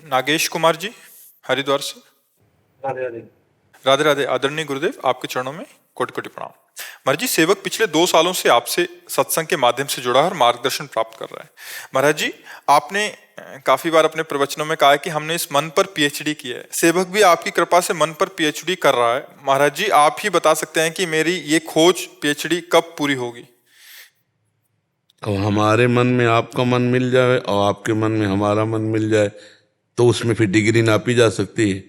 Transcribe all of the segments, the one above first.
नागेश कुमार जी, हरिद्वार से। राधे राधे। राधे राधे। आदरणीय गुरुदेव, आपके चरणों में कोटि कोटि प्रणाम। महाराज जी, सेवक पिछले 2 सालों से आपसे सत्संग के माध्यम से जुड़ा है और मार्गदर्शन प्राप्त कर रहा है। महाराज जी, आपने काफी बार अपने प्रवचनों में कहा है कि हमने इस मन पर पीएचडी की है। सेवक भी आपकी कृपा से मन पर पीएचडी कर रहा है। महाराज जी, आप ही बता सकते हैं कि मेरी ये खोज पीएचडी कब पूरी होगी? और हमारे मन में आपका मन मिल जाए और आपके मन में हमारा मन मिल जाए तो उसमें फिर डिग्री नापी जा सकती है।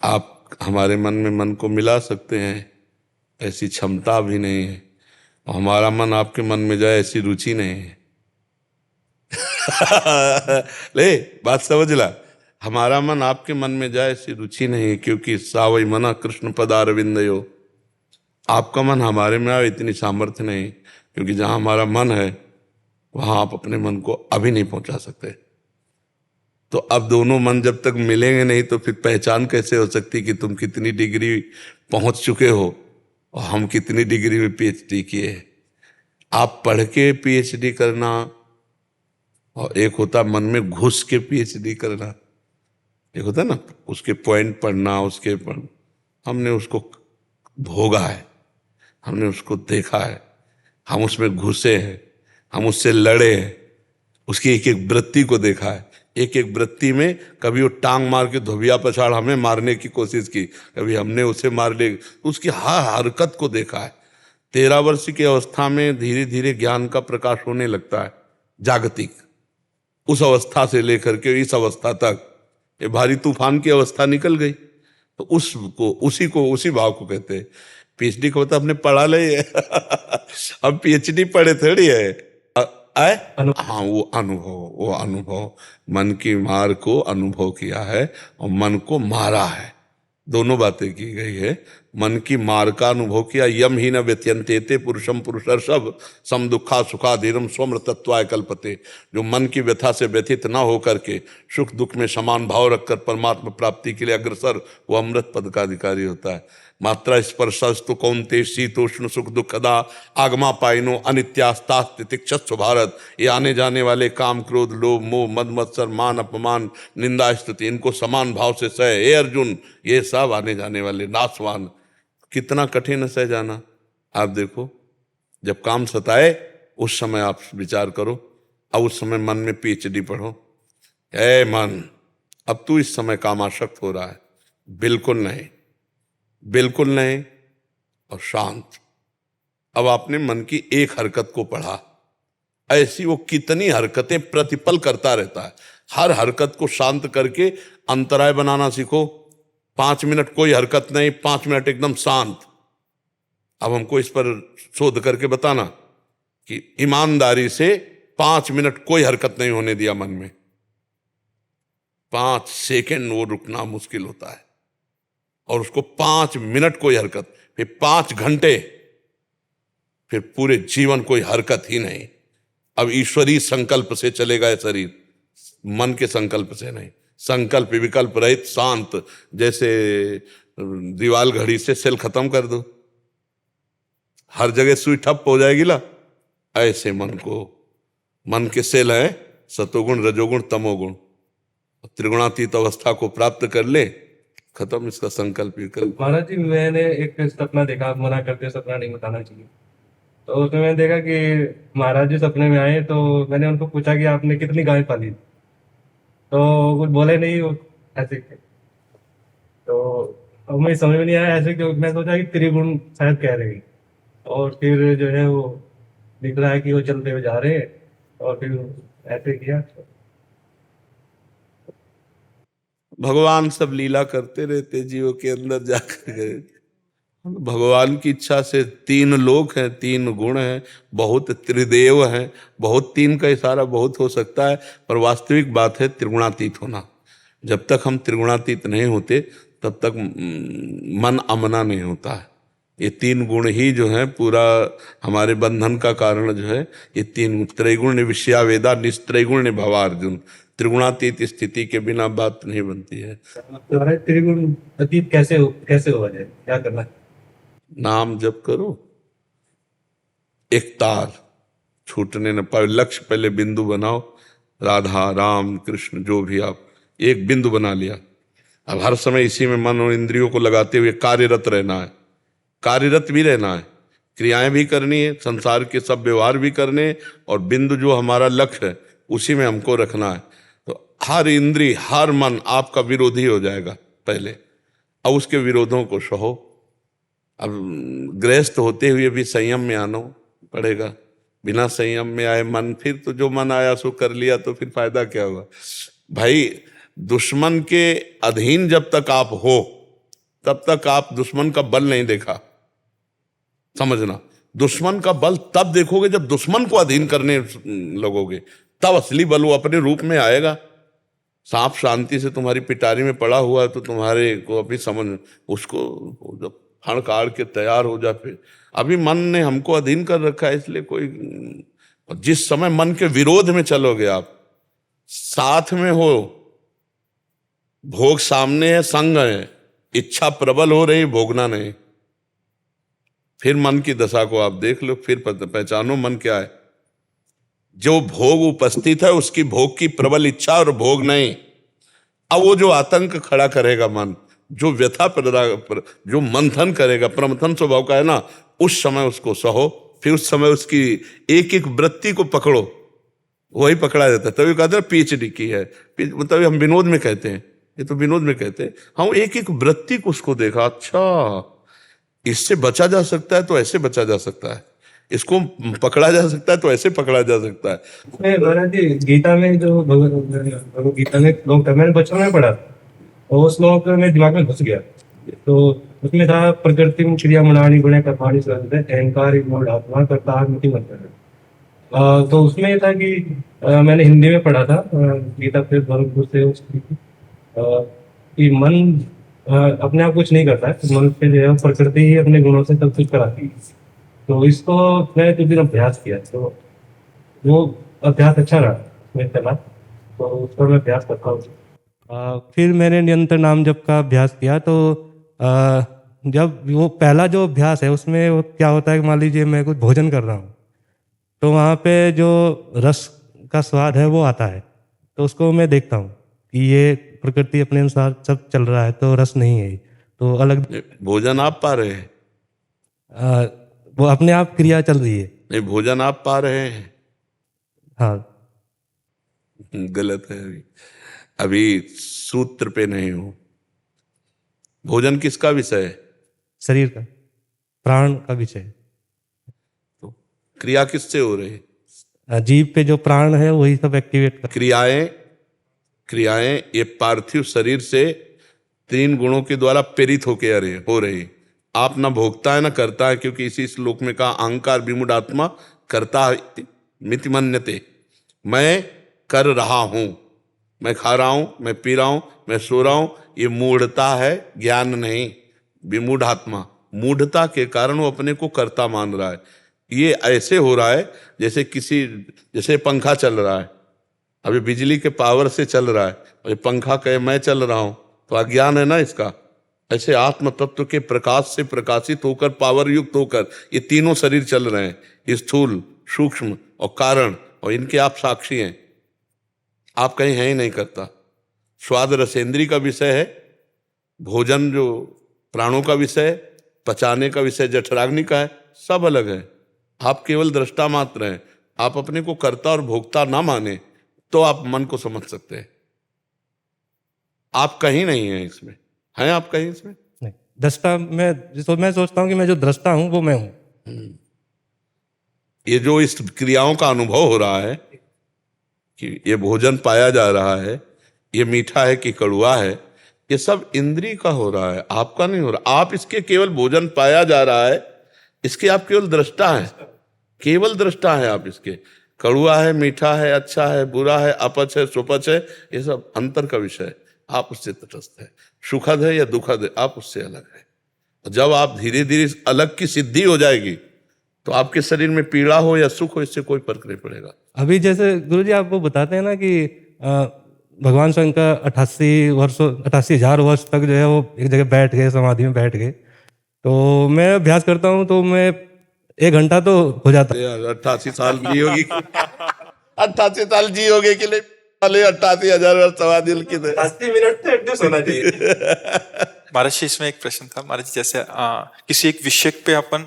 आप हमारे मन में मन को मिला सकते हैं, ऐसी क्षमता भी नहीं है। और हमारा मन आपके मन में जाए, ऐसी रुचि नहीं है। ले बात समझ ला, हमारा मन आपके मन में जाए ऐसी रुचि नहीं है, क्योंकि सावई मना कृष्ण पदारविंदयो। आपका मन हमारे में आए इतनी सामर्थ्य नहीं, क्योंकि जहां हमारा मन है वहां आप अपने मन को अभी नहीं पहुंचा सकते। तो अब दोनों मन जब तक मिलेंगे नहीं तो फिर पहचान कैसे हो सकती कि तुम कितनी डिग्री पहुंच चुके हो और हम कितनी डिग्री में पीएचडी किए हैं। आप पढ़ के पीएचडी करना और एक होता मन में घुस के पीएचडी करना, एक होता ना उसके पॉइंट पढ़ना, उसके हमने उसको भोगा है, हमने उसको देखा है, हम उसमें घुसे हैं, हम उससे लड़े हैं, उसकी एक एक वृत्ति को देखा है। एक एक वृत्ति में कभी वो टांग मार के धोबिया पछाड़ हमें मारने की कोशिश की, कभी हमने उसे मारने, उसकी हर हरकत को देखा है। 13 वर्ष की अवस्था में धीरे धीरे ज्ञान का प्रकाश होने लगता है, जागतिक। उस अवस्था से लेकर के इस अवस्था तक ये भारी तूफान की अवस्था निकल गई, तो उसी भाव को कहते हैं पीएचडी को। तो हमने पढ़ा ले अब पीएचडी पढ़े थोड़ी है। हाँ, वो अनुभव मन की मार को अनुभव किया है और मन को मारा है, दोनों बातें की गई है। मन की मार का अनुभव किया, यम ही न व्यत्यंते पुरुषम पुरुषर्षभ सम दुखा सुखा धीरम स्वमृतत्वाय कल्पते। जो मन की व्यथा से व्यथित ना होकर के सुख दुख में समान भाव रखकर परमात्मा प्राप्ति के लिए अग्रसर, वो अमृत पद का अधिकारी होता है। मात्रा स्पर्शस्तु कौन्ते शीतोष्ण सुख दुखदा आगमा पाइनो अनित्यास्ता तितिक्षस्व भारत। ये आने जाने वाले काम क्रोध लोभ मोह मद मत्सर मान अपमान निंदा स्तुति, इनको समान भाव से सह हे अर्जुन, ये सब आने जाने वाले नाशवान। कितना कठिन है सह जाना। आप देखो, जब काम सताए उस समय आप विचार करो, अब उस समय मन में पीएचडी पढ़ो। ए मन, अब तू इस समय कामासक्त हो रहा है? बिल्कुल नहीं, बिल्कुल नहीं। और शांत। अब आपने मन की एक हरकत को पढ़ा, ऐसी वो कितनी हरकतें प्रतिपल करता रहता है। हर हरकत को शांत करके अंतराय बनाना सीखो। 5 मिनट कोई हरकत नहीं, 5 मिनट एकदम शांत। अब हमको इस पर शोध करके बताना कि ईमानदारी से 5 मिनट कोई हरकत नहीं होने दिया मन में। 5 सेकंड वो रुकना मुश्किल होता है, और उसको 5 मिनट कोई हरकत, फिर 5 घंटे, फिर पूरे जीवन कोई हरकत ही नहीं। अब ईश्वरीय संकल्प से चलेगा ये शरीर, मन के संकल्प से नहीं। संकल्प विकल्प रहित शांत, जैसे दीवाल घड़ी से सेल खत्म कर दो, हर जगह सुई ठप हो जाएगी ला। ऐसे मन के सेल है सतोगुण रजोगुण तमोगुण। त्रिगुणातीत अवस्था को प्राप्त कर ले, खत्म इसका संकल्प विकल्प। महाराज जी, मैंने एक सपना देखा, आप मना करते सपना नहीं बताना चाहिए। तो उसमें मैंने देखा कि महाराज जी सपने में आए, तो मैंने उनको पूछा कि आपने कितनी गाय पाली, तो कुछ बोले नहीं वो ऐसे। तो अब मुझे समझ में नहीं आया ऐसे क्यों, मैं सोचा कि त्रिगुण शायद कह रही। और फिर जो है वो दिख रहा है कि वो चलते हुए जा रहे हैं, और फिर ऐसे किया। भगवान सब लीला करते रहते जीवों के अंदर जाकर गए। भगवान की इच्छा से 3 लोक हैं, 3 गुण हैं, बहुत त्रिदेव हैं, बहुत 3 का इशारा बहुत हो सकता है, पर वास्तविक बात है त्रिगुणातीत होना। जब तक हम त्रिगुणातीत नहीं होते तब तक मन अमना नहीं होता है। ये 3 गुण ही जो है पूरा हमारे बंधन का कारण जो है। ये 3 त्रैगुण विषया वेदा निस्त्रैगुण भवा अर्जुन। त्रिगुणातीत स्थिति के बिना बात नहीं बनती है। त्रिगुण अतीत कैसे हुआ जाए, क्या करना है? नाम जप करो, एक तार छूटने न पाए। लक्ष्य पहले बिंदु बनाओ, राधा राम कृष्ण जो भी आप एक बिंदु बना लिया। अब हर समय इसी में मन और इंद्रियों को लगाते हुए कार्यरत रहना है, कार्यरत भी रहना है, क्रियाएं भी करनी है, संसार के सब व्यवहार भी करने, और बिंदु जो हमारा लक्ष्य है उसी में हमको रखना है। तो हर इंद्री हर मन आपका विरोधी हो जाएगा पहले, अब उसके विरोधों को सहो। अब गृहस्थ होते हुए भी संयम में आना पड़ेगा, बिना संयम में आए मन, फिर तो जो मन आया सो कर लिया, तो फिर फायदा क्या हुआ भाई। दुश्मन के अधीन जब तक आप हो तब तक आप दुश्मन का बल नहीं देखा, समझना। दुश्मन का बल तब देखोगे जब दुश्मन को अधीन करने लगोगे, तब असली बल वो अपने रूप में आएगा। सांप शांति से तुम्हारी पिटारी में पड़ा हुआ है तो तुम्हारे को अभी समझ, उसको जब फण काट के तैयार हो जा, फिर अभी मन ने हमको अधीन कर रखा है, इसलिए कोई, जिस समय मन के विरोध में चलोगे आप, साथ में हो, भोग सामने है, संग है, इच्छा प्रबल हो रही, भोगना नहीं, फिर मन की दशा को आप देख लो, फिर पहचानो मन क्या है। जो भोग उपस्थित है उसकी भोग की प्रबल इच्छा और भोग नहीं। अब वो जो आतंक खड़ा करेगा मन, जो व्यथा जो मंथन करेगा, प्रमथन स्वभाव का है ना, उस समय उसको सहो, फिर उस समय उसकी एक एक वृत्ति को पकड़ो, वही पकड़ा जाता है। तभी कहते हैं पीएचडी की है, मतलब हम विनोद में कहते हैं, ये तो विनोद में कहते हैं, हम एक एक वृत्ति को उसको देखा, अच्छा इससे बचा जा सकता है तो ऐसे बचा जा सकता है, इसको पकड़ा जा सकता है तो ऐसे पकड़ा जा सकता है। मैं महाराज जी गीता में जो भगवत गीता में श्लोक था, मैंने बचपन में पढ़ा था, और वो श्लोक मेरे दिमाग में घुस गया। तो उसमें था प्रकृति क्रिया मनानी गुणे कर्माणि सर्वदा अहंकार मूढ़ आत्मा कर्ता मिति मत। तो उसमें ये था कि मैंने हिंदी में पढ़ा था गीता फिर भरतपुर से उसकी, कि मन अपने आप कुछ नहीं करता है, मन से जो है प्रकृति ही अपने गुणों से सब कुछ कराती है। तो इसको मैंने कुछ दिन अभ्यास किया, तो वो अभ्यास अच्छा रहा, मैं चला, तो उस पर मैं अभ्यास करता हूँ। फिर मैंने निरंतर नाम जप का अभ्यास किया। तो जब वो पहला जो अभ्यास है उसमें वो क्या होता है कि मान लीजिए मैं कुछ भोजन कर रहा हूँ, तो वहाँ पे जो रस का स्वाद है वो आता है, तो उसको मैं देखता हूँ कि ये प्रकृति अपने अनुसार सब चल रहा है, तो रस नहीं है, तो अलग भोजन आप पा रहे हैं, वो अपने आप क्रिया चल रही है। नहीं भोजन आप पा रहे हैं, हाँ गलत है। अभी सूत्र पे नहीं हो। भोजन किसका विषय है? शरीर का, प्राण का विषय। तो क्रिया किससे हो रही है? जीव पे जो प्राण है वही सब एक्टिवेट कर। क्रियाएं ये पार्थिव शरीर से 3 गुणों के द्वारा प्रेरित होके हो रही। आप ना भोगता है ना करता है, क्योंकि इसी श्लोक में कहा अहंकार विमूढ़ आत्मा करता मिति मन्यते, मैं कर रहा हूं, मैं खा रहा हूं, मैं पी रहा हूं, मैं सो रहा हूं, ये मूढ़ता है, ज्ञान नहीं। विमूढ़ आत्मा, मूढ़ता के कारण वो अपने को कर्ता मान रहा है। ये ऐसे हो रहा है जैसे पंखा चल रहा है, अभी बिजली के पावर से चल रहा है, और ये पंखा कहे मैं चल रहा हूं, तो अज्ञान है ना इसका। ऐसे आत्म तत्व के प्रकाश से प्रकाशित होकर, पावर युक्त होकर ये तीनों शरीर चल रहे हैं, स्थूल, सूक्ष्म और कारण, और इनके आप साक्षी हैं। आप कहीं है ही नहीं करता। स्वाद रसेंद्री का विषय है, भोजन जो प्राणों का विषय है, पचाने का विषय जठराग्नि का है, सब अलग है। आप केवल दृष्टा मात्र हैं। आप अपने को कर्ता और भोक्ता ना माने तो आप मन को समझ सकते हैं। आप कहीं नहीं हैं इसमें, हैं आप कहीं इसमें नहीं। दृष्टा मैं सोचता हूँ कि मैं जो दृष्टा हूँ वो मैं हूँ। ये जो इस क्रियाओं का अनुभव हो रहा है कि ये भोजन पाया जा रहा है, ये मीठा है कि कड़वा है, ये सब इंद्री का हो रहा है, आपका नहीं हो रहा। आप इसके केवल भोजन पाया जा रहा है, इसके आप केवल दृष्टा हैं, केवल दृष्टा है आप इसके। कड़वा है, मीठा है, अच्छा है, बुरा है, अपच है, सुपच है, ये सब अंतर का विषय है। आप उससे तटस्थ है। सुखद है या दुखद है, आप उससे अलग है। जब आप धीरे धीरे अलग की सिद्धि हो जाएगी तो आपके शरीर में पीड़ा हो या सुख हो, इससे कोई फर्क नहीं पड़ेगा। अभी जैसे गुरुजी आप वो बताते हैं ना कि भगवान शंकर 88,000 वर्ष तक जो है वो एक जगह बैठ गए, समाधि में बैठ गए। तो मैं अभ्यास करता हूँ तो मैं 1 घंटा तो हो जाता है। 88 साल जियोगी 88 साल जियोगे के लिए वाले 88,000 सवादिल की थे। 80 मिनट तो एटलीस्ट होना चाहिए। महाराज जी इसमें एक प्रश्न था महाराज जी, जैसे किसी एक विषय पे अपन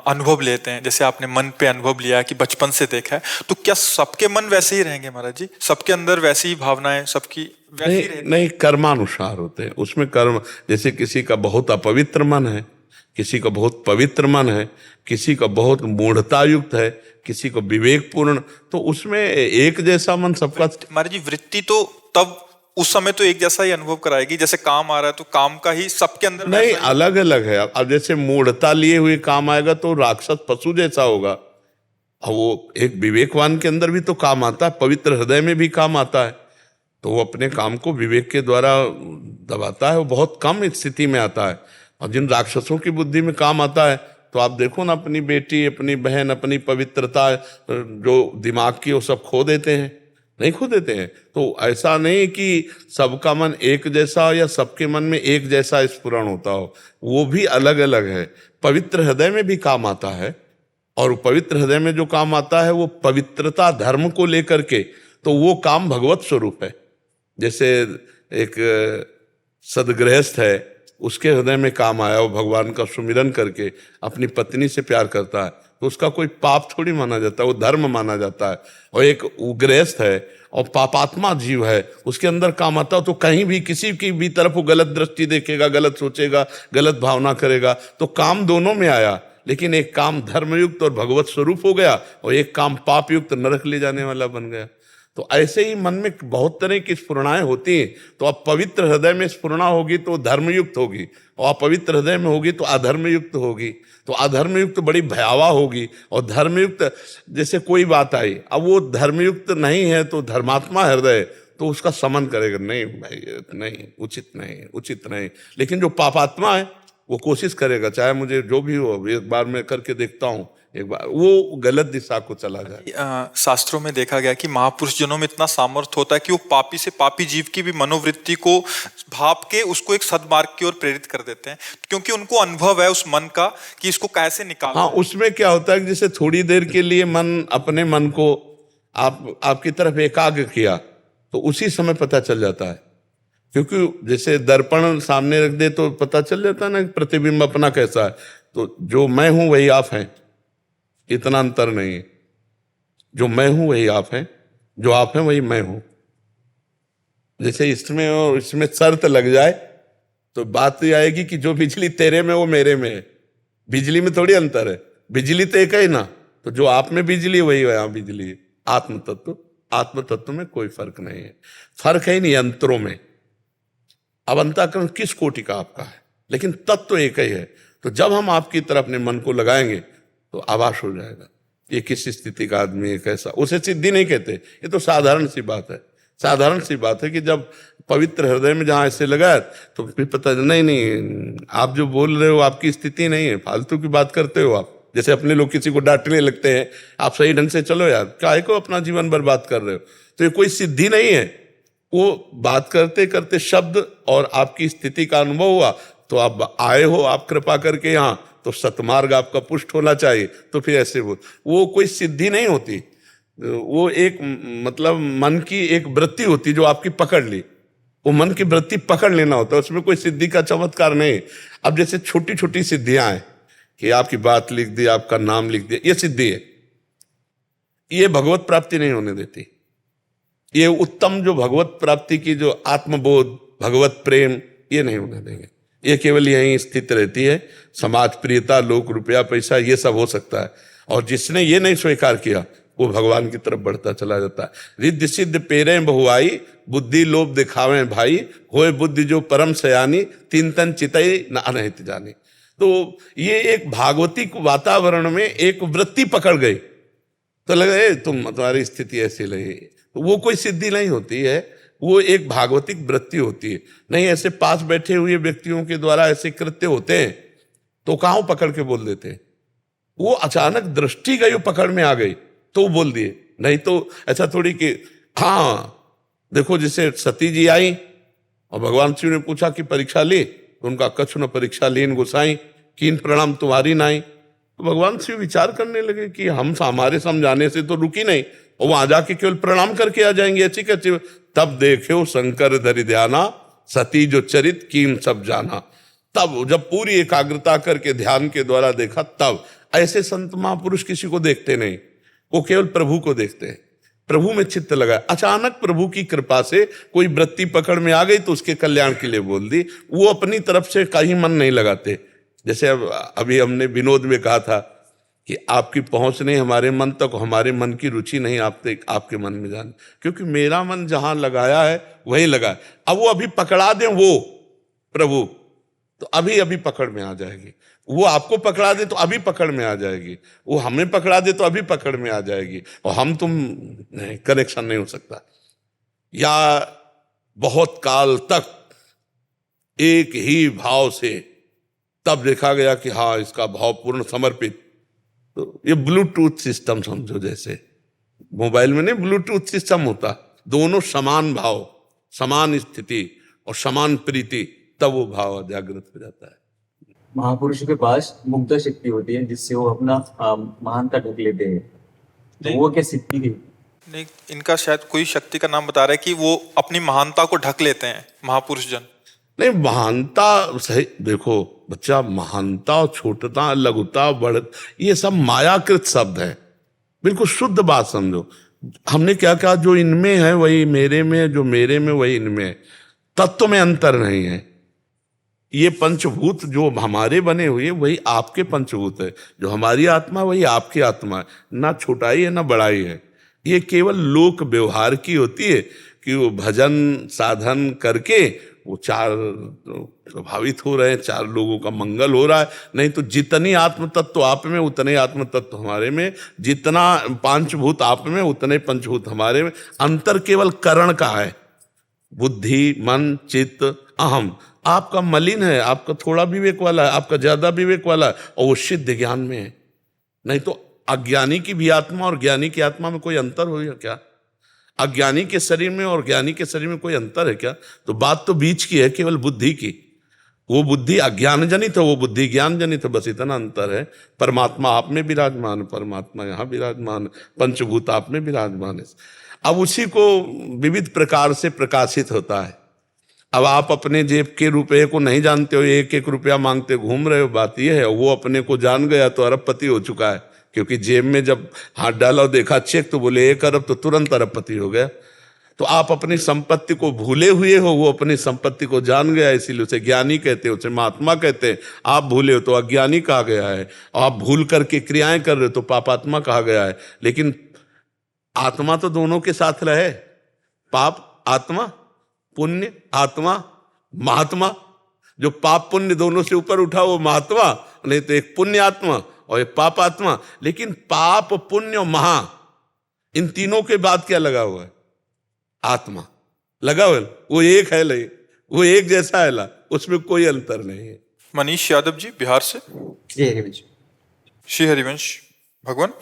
अनुभव लेते हैं, जैसे आपने मन पे अनुभव लिया कि बचपन से देखा है, तो क्या सबके मन वैसे ही रहेंगे महाराज जी? सबके अंदर वैसी ही भावनाएं सबकी वैसी ही नहीं नहीं, कर्मानुसार होते हैं उसमें कर्म। जैसे किसी का बहुत अपवित्र मन है, किसी का बहुत पवित्र मन है, किसी का बहुत मूढ़ता युक्त है, किसी को विवेकपूर्ण, तो उसमें एक जैसा मन सबका। महाराज जी वृत्ति तो तब उस समय तो एक जैसा ही अनुभव कराएगी, जैसे काम आ रहा है तो काम का ही सबके अंदर नहीं, अलग अलग है। अब जैसे मूढ़ता लिए हुए काम आएगा तो राक्षस पशु जैसा होगा। अब वो एक विवेकवान के अंदर भी तो काम आता है, पवित्र हृदय में भी काम आता है, तो वो अपने काम को विवेक के द्वारा दबाता है, वो बहुत कम स्थिति में आता है। और जिन राक्षसों की बुद्धि में काम आता है, तो आप देखो ना, अपनी बेटी, अपनी बहन, अपनी पवित्रता जो दिमाग की, वो सब खो देते हैं, नहीं खो देते हैं। तो ऐसा नहीं कि सबका मन एक जैसा या सबके मन में एक जैसा स्फुरण होता हो, वो भी अलग अलग है। पवित्र हृदय में भी काम आता है, और पवित्र हृदय में जो काम आता है वो पवित्रता धर्म को लेकर के, तो वो काम भगवत स्वरूप है। जैसे एक सदगृहस्थ है, उसके हृदय में काम आया, वो भगवान का सुमिरन करके अपनी पत्नी से प्यार करता है, तो उसका कोई पाप थोड़ी माना जाता है, वो धर्म माना जाता है। और एक गृहस्थ है और पापात्मा जीव है, उसके अंदर काम आता है, तो कहीं भी किसी की भी तरफ वो गलत दृष्टि देखेगा, गलत सोचेगा, गलत भावना करेगा, तो काम दोनों में आया। लेकिन एक काम धर्मयुक्त और भगवत स्वरूप हो गया, और एक काम पाप युक्त नरक ले जाने वाला बन गया। तो ऐसे ही मन में बहुत तरह की स्फुरणाएं होती हैं। तो अब पवित्र हृदय में स्फुरणा होगी तो धर्मयुक्त होगी, और अपवित्र हृदय में होगी तो अधर्मयुक्त होगी। तो अधर्मयुक्त बड़ी भयावह होगी, और धर्मयुक्त जैसे कोई बात आई, अब वो धर्मयुक्त नहीं है तो धर्मात्मा हृदय, तो उसका समन करेगा, नहीं भाई नहीं, उचित नहीं, उचित नहीं। लेकिन जो पापात्मा है वो कोशिश करेगा, चाहे मुझे जो भी हो, एक बार मैं करके देखता हूँ, एक बार वो गलत दिशा को चला जाए। शास्त्रों में देखा गया कि महापुरुष जनों में इतना सामर्थ्य होता है कि वो पापी से पापी जीव की भी मनोवृत्ति को भाप के उसको एक सद्मार्ग की ओर प्रेरित कर देते हैं, क्योंकि उनको अनुभव है उस मन का कि इसको कैसे निकालना। हाँ, उसमें क्या होता है कि जैसे थोड़ी देर के लिए मन, अपने मन को आपकी तरफ एकाग्र किया, तो उसी समय पता चल जाता है। क्योंकि जैसे दर्पण सामने रख दे तो पता चल जाता है ना प्रतिबिंब अपना कैसा है। तो जो मैं हूं वही आप हैं, इतना अंतर नहीं है। जो मैं हूं वही आप हैं, जो आप हैं वही मैं हूं। जैसे इसमें और इसमें शर्त लग जाए तो बात ये आएगी कि जो बिजली तेरे में वो मेरे में है। बिजली में थोड़ी अंतर है, बिजली तो एक ही ना। तो जो आप में बिजली वही यहाँ बिजली है। आत्म तत्व में कोई फर्क नहीं है, फर्क है नहीं यंत्रों में। अब अंतःकरण किस कोटि का आपका है, लेकिन तत्व एक ही है। तो जब हम आपकी तरफ अपने मन को लगाएंगे तो आभास हो जाएगा ये किस स्थिति का आदमी है, कैसा। उसे सिद्धि नहीं कहते, ये तो साधारण सी बात है। साधारण सी बात है कि जब पवित्र हृदय में जहां ऐसे लगा तो फिर पता नहीं आप जो बोल रहे हो आपकी स्थिति नहीं है, फालतू की बात करते हो आप। जैसे अपने लोग किसी को डांटने लगते हैं, आप सही ढंग से चलो यार, काहे को अपना जीवन बर्बाद कर रहे हो। तो ये कोई सिद्धि नहीं है। वो बात करते करते शब्द और आपकी स्थिति का अनुभव हुआ, तो आप आए हो, आप कृपा करके यहाँ, तो सतमार्ग आपका पुष्ट होना चाहिए। तो फिर ऐसे वो कोई सिद्धि नहीं होती, वो एक मतलब मन की एक वृत्ति होती जो आपकी पकड़ ली। वो मन की वृत्ति पकड़ लेना होता है, उसमें कोई सिद्धि का चमत्कार नहीं। अब जैसे छोटी छोटी सिद्धियां हैं कि आपकी बात लिख दी, आपका नाम लिख दिया, ये सिद्धि है। ये भगवत प्राप्ति नहीं होने देती। ये उत्तम जो भगवत प्राप्ति की जो आत्मबोध, भगवत प्रेम, ये नहीं होने देंगे। ये केवल यहीं स्थित रहती है। समाज प्रियता, लोक, रुपया, पैसा, ये सब हो सकता है। और जिसने ये नहीं स्वीकार किया वो भगवान की तरफ बढ़ता चला जाता है। रिद्धि सिद्ध पेरे बहुआई, बुद्धि लोभ दिखावे भाई, होए बुद्धि जो परम सयानी, तीन तन चितई न अनहित जानी। तो ये एक भागवतिक वातावरण में एक वृत्ति पकड़ गई, तो लगे तुम्हारी स्थिति ऐसी लगी। तो वो कोई सिद्धि नहीं होती है, वो एक भागवतिक वृत्ति होती है। नहीं, ऐसे पास बैठे हुए व्यक्तियों के द्वारा ऐसे कृत्य होते हैं तो कहाँ पकड़ के बोल देते हैं। वो अचानक दृष्टि गई, पकड़ में आ गई तो बोल दिए। नहीं तो ऐसा थोड़ी कि हाँ देखो, जैसे सती जी आई और भगवान शिव ने पूछा कि परीक्षा ली, तो उनका कछु न परीक्षा लीन गोसाई, कीन प्रणाम तुम्हारी नाई। तो भगवान शिव विचार करने लगे कि हम हमारे समझाने से तो रुकी नहीं, और वहां जाके केवल प्रणाम करके आ जाएंगे, ऐसी कैसे? तब देखे शंकर धरि ध्याना, सती जो चरित कीन सब जाना। तब जब पूरी एकाग्रता करके ध्यान के द्वारा देखा, तब ऐसे संत महापुरुष किसी को देखते नहीं, वो केवल प्रभु को देखते हैं, प्रभु में चित्त लगा। अचानक प्रभु की कृपा से कोई वृत्ति पकड़ में आ गई तो उसके कल्याण के लिए बोल दी, वो अपनी तरफ से कहीं मन नहीं लगाते। जैसे अभी हमने विनोद में कहा था कि आपकी पहुंच नहीं हमारे मन तक, हमारे मन की रुचि नहीं आपके मन में जाने, क्योंकि मेरा मन जहां लगाया है वही लगा है। अब वो अभी पकड़ा दें वो प्रभु, तो अभी अभी पकड़ में आ जाएगी। वो आपको पकड़ा दे तो अभी पकड़ में आ जाएगी, वो हमें पकड़ा दे तो अभी पकड़ में आ जाएगी, और हम तुम नहीं, कनेक्शन नहीं हो सकता। या बहुत काल तक एक ही भाव से, तब देखा गया कि हाँ इसका भाव पूर्ण समर्पित। तो ये ब्लूटूथ सिस्टम समझो, जैसे मोबाइल में नहीं ब्लूटूथ सिस्टम होता, दोनों समान भाव, समान स्थिति और समान प्रीति, तब वो भाव जागृत हो जाता है। महापुरुषों के पास मुग्धा शक्ति होती है जिससे वो अपना महानता ढक लेते हैं, तो वो क्या सिद्धि थी? नहीं, इनका शायद कोई शक्ति का नाम बता रहा है कि वो अपनी महानता को ढक लेते हैं महापुरुष जन। नहीं, महानता सही, देखो बच्चा, महानता और छोटता, लघुता, बढ़त, ये सब मायाकृत शब्द है, बिल्कुल शुद्ध बात समझो। हमने क्या कहा, जो इनमें है वही मेरे में है, जो मेरे में वही इनमें है, तत्व में अंतर नहीं है। ये पंचभूत जो हमारे बने हुए वही आपके पंचभूत है, जो हमारी आत्मा वही आपकी आत्मा है, ना छोटाई है ना बड़ाई है। ये केवल लोक व्यवहार की होती है कि वो भजन साधन करके वो चार प्रभावित हो रहे हैं, चार लोगों का मंगल हो रहा है। नहीं तो जितनी आत्म तत्व आप में उतने आत्म तत्व हमारे में, जितना पंचभूत आप में उतने पंचभूत हमारे में। अंतर केवल करण का है, बुद्धि, मन, चित्त, अहम। आपका मलिन है, आपका थोड़ा विवेक वाला है, आपका ज्यादा विवेक वाला है, और वो सिद्ध ज्ञान में है। नहीं तो अज्ञानी की भी आत्मा और ज्ञानी की आत्मा में कोई अंतर हो क्या? अज्ञानी के शरीर में और ज्ञानी के शरीर में कोई अंतर है क्या? तो बात तो बीच की है, केवल बुद्धि की। वो बुद्धि अज्ञान जनित है, वो बुद्धि ज्ञान जनित है, बस इतना अंतर है। परमात्मा आप में विराजमान, परमात्मा यहाँ विराजमान, पंचभूत आप में विराजमान है। अब उसी को विविध प्रकार से प्रकाशित होता है। अब आप अपने जेब के रुपये को नहीं जानते हो, एक एक रुपया मांगते घूम रहे हो, बात यह है। वो अपने को जान गया तो अरबपति हो चुका है, क्योंकि जेब में जब हाथ डाला और देखा चेक तो बोले 1 अरब, तो तुरंत अरबपति हो गया। तो आप अपनी संपत्ति को भूले हुए हो, वो अपनी संपत्ति को जान गया, इसीलिए उसे ज्ञानी कहते हैं, उसे महात्मा कहते हैं। आप भूले हो तो अज्ञानी कहा गया है, और आप भूल करके क्रियाएं कर रहे हो तो पापात्मा कहा गया है। लेकिन आत्मा तो दोनों के साथ रहे, पाप आत्मा, पुण्य आत्मा, महात्मा। जो पाप पुण्य दोनों से ऊपर उठा वो महात्मा, नहीं तो एक पुण्य आत्मा और एक पाप आत्मा। लेकिन पाप, पुण्य और महा, इन तीनों के बाद क्या लगा हुआ है? आत्मा लगा हुआ है। वो एक है, ले वो एक जैसा है, ला उसमें कोई अंतर नहीं है। मनीष यादव जी बिहार से। श्री हरिवंश। भगवान,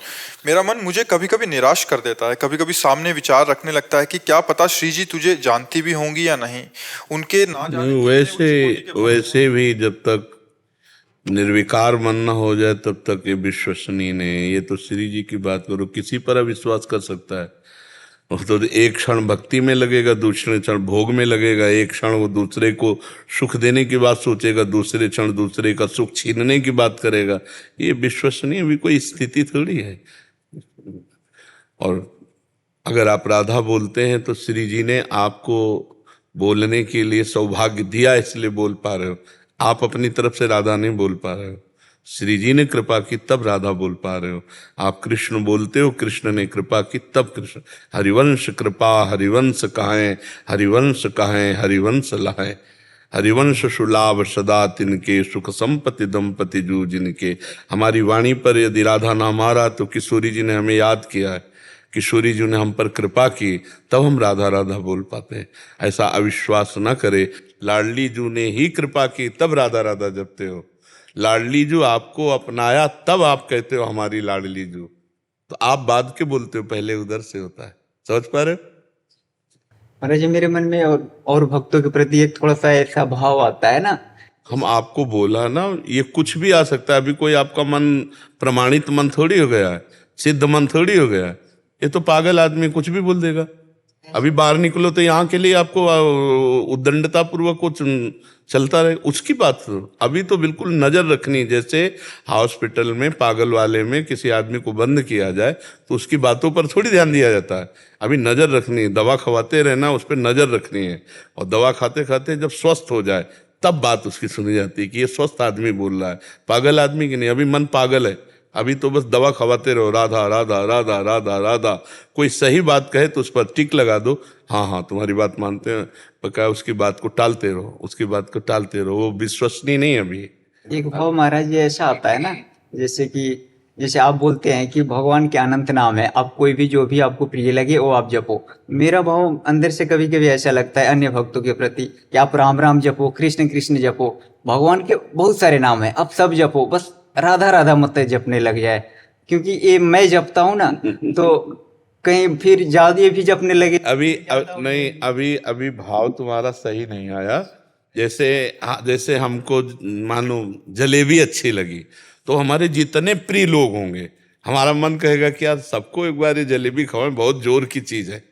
मेरा मन मुझे कभी कभी निराश कर देता है, कभी कभी सामने विचार रखने लगता है कि क्या पता श्री जी तुझे जानती भी होंगी या नहीं। उनके ना जाने वैसे भी जब तक निर्विकार मन न हो जाए तब तक ये विश्वसनीय नहीं है। ये तो श्री जी की बात करो, किसी पर अविश्वास कर सकता है। वो तो एक क्षण भक्ति में लगेगा, दूसरे क्षण भोग में लगेगा, एक क्षण वो दूसरे को सुख देने की बात सोचेगा, दूसरे क्षण दूसरे का सुख छीनने की बात करेगा। ये विश्वसनीय भी कोई स्थिति थोड़ी है। और अगर आप राधा बोलते हैं तो श्री जी ने आपको बोलने के लिए सौभाग्य दिया, इसलिए बोल पा रहे हो। आप अपनी तरफ से राधा नहीं बोल पा रहे हो, श्री जी ने कृपा की तब राधा बोल पा रहे हो। आप कृष्ण बोलते हो, कृष्ण ने कृपा की तब कृष्ण। हरिवंश कृपा हरिवंश कहाएं, हरिवंश कहाएं हरिवंश लाएं। हरिवंश सुलाभ सदा तिनके, सुख संपत्ति दंपति जू जिनके। हमारी वाणी पर यदि राधा नाम आ रहा तो किशोरी जी ने हमें याद किया है, किशोरी जी ने हम पर कृपा की, तब हम राधा राधा बोल पाते हैं। ऐसा अविश्वास न करे। लाडली जू ने ही कृपा की तब राधा राधा जपते हो। लाडली जू आपको अपनाया तब आप कहते हो हमारी लाडली जू। तो आप बाद के बोलते हो, पहले उधर से होता है। समझ पा रहे हो? महाराज जी, मेरे मन में और भक्तों के प्रति एक थोड़ा सा ऐसा भाव आता है ना। हम आपको बोला ना, ये कुछ भी आ सकता है। अभी कोई आपका मन प्रमाणित मन थोड़ी हो गया है, सिद्ध मन थोड़ी हो गया है। ये तो पागल आदमी कुछ भी बोल देगा। अभी बाहर निकलो तो यहाँ के लिए आपको उद्दंडता पूर्वक कुछ चलता रहे, उसकी बात करो। अभी तो बिल्कुल नजर रखनी, जैसे हॉस्पिटल में पागल वाले में किसी आदमी को बंद किया जाए तो उसकी बातों पर थोड़ी ध्यान दिया जाता है। अभी नजर रखनी है, दवा खवाते रहना, उस पर नजर रखनी है, और दवा खाते खाते जब स्वस्थ हो जाए तब बात उसकी सुनी जाती है कि ये स्वस्थ आदमी बोल रहा है, पागल आदमी की नहीं। अभी मन पागल है, अभी तो बस दवा खवाते रहो, राधा राधा राधा राधा राधा। कोई सही बात कहे तो उस पर टिक लगा दो, हाँ हाँ तुम्हारी बात मानते हैं, पक्का उसकी बात को टालते रहो, उसकी बात को टालते रहो, वो विश्वसनीय नहीं है अभी। एक भाव महाराज जी ऐसा आता है ना, जैसे आप बोलते हैं कि भगवान के अनंत नाम है, आप कोई भी जो भी आपको प्रिय लगे वो आप जपो। मेरा भाव अंदर से कभी कभी ऐसा लगता है अन्य भक्तों के प्रति कि आप राम राम जपो, कृष्ण कृष्ण जपो, भगवान के बहुत सारे नाम है, आप सब जपो, बस राधा राधा मत जपने लग जाए। क्योंकि ये मैं जपता हूँ ना तो कहीं फिर ज्यादा भी जपने लगे। नहीं, अभी भाव तुम्हारा सही नहीं आया। जैसे हमको मानो जलेबी अच्छी लगी तो हमारे जितने प्रिय लोग होंगे, हमारा मन कहेगा कि यार सबको एक बार ये जलेबी खवाएं, बहुत जोर की चीज है।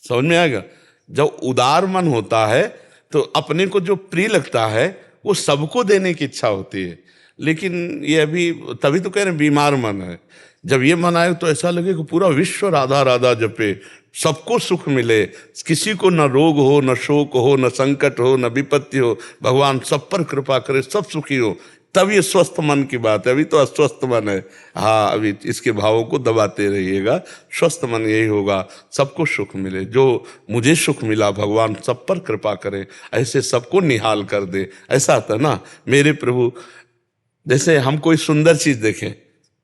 समझ में आएगा? जब उदार मन होता है तो अपने को जो प्रिय लगता है वो सबको देने की इच्छा होती है। लेकिन ये अभी तभी तो कह रहे हैं बीमार मन है। जब ये मन आए तो ऐसा लगे कि पूरा विश्व राधा राधा जपे, सबको सुख मिले, किसी को न रोग हो, न शोक हो, न संकट हो, न विपत्ति हो, भगवान सब पर कृपा करे, सब सुखी हो। तब ये स्वस्थ मन की बात है, अभी तो अस्वस्थ मन है। हाँ, अभी इसके भावों को दबाते रहिएगा, स्वस्थ मन यही होगा, सबको सुख मिले। जो मुझे सुख मिला, भगवान सब पर कृपा करे, ऐसे सबको निहाल कर दे। ऐसा आता ना मेरे प्रभु। जैसे हम कोई सुंदर चीज देखें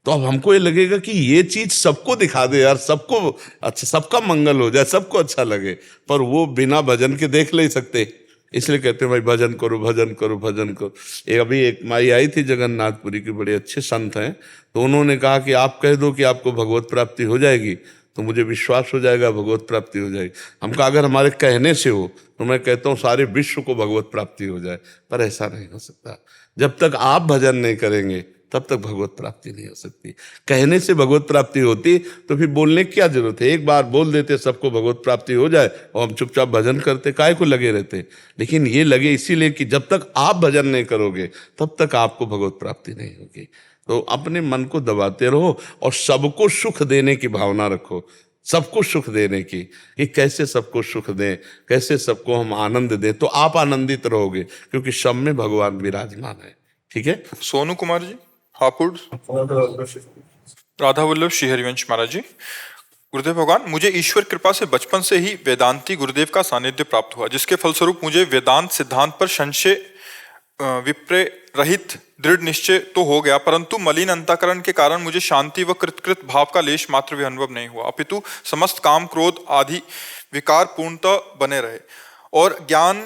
तो अब हमको ये लगेगा कि ये चीज सबको दिखा दे यार, सबको अच्छा, सबका मंगल हो जाए, सबको अच्छा लगे, पर वो बिना भजन के देख नहीं सकते। इसलिए कहते हैं भाई भजन करो, भजन करो, भजन करो। अभी एक माई आई थी जगन्नाथपुरी की, बड़े अच्छे संत हैं, तो उन्होंने कहा कि आप कह दो कि आपको भगवत प्राप्ति हो जाएगी तो मुझे विश्वास हो जाएगा भगवत प्राप्ति हो जाएगी। हम कहा अगर हमारे कहने से हो तो मैं कहता हूँ सारे विश्व को भगवत प्राप्ति हो जाए, पर ऐसा नहीं हो सकता। जब तक आप भजन नहीं करेंगे तब तक भगवत प्राप्ति नहीं हो सकती। कहने से भगवत प्राप्ति होती तो फिर बोलने की क्या जरूरत है? एक बार बोल देते सबको भगवत प्राप्ति हो जाए और हम चुपचाप भजन करते, काहे को लगे रहते। लेकिन ये लगे इसीलिए कि जब तक आप भजन नहीं करोगे तब तक आपको भगवत प्राप्ति नहीं होगी। तो अपने मन को दबाते रहो और सबको सुख देने की भावना रखो, सबको सुख देने की, कि कैसे सबको सुख दें, कैसे सबको हम आनंद दें, तो आप आनंदित रहोगे, क्योंकि सब में भगवान विराजमान है। ठीक है। सोनू कुमार जी, हापुड़, राधा वल्लभ श्री हरिवंश महाराज जी। गुरुदेव भगवान, मुझे ईश्वर कृपा से बचपन से ही वेदांती गुरुदेव का सानिध्य प्राप्त हुआ, जिसके फलस्वरूप मुझे वेदांत सिद्धांत पर संशय विप्रय रहित दृढ़ निश्चय तो हो गया, परंतु मलिन अंतःकरण के कारण मुझे शांति व कृतकृत भाव का लेश मात्र भी अनुभव नहीं हुआ, अपितु समस्त काम क्रोध आदि विकार पूर्णतः बने रहे। और ज्ञान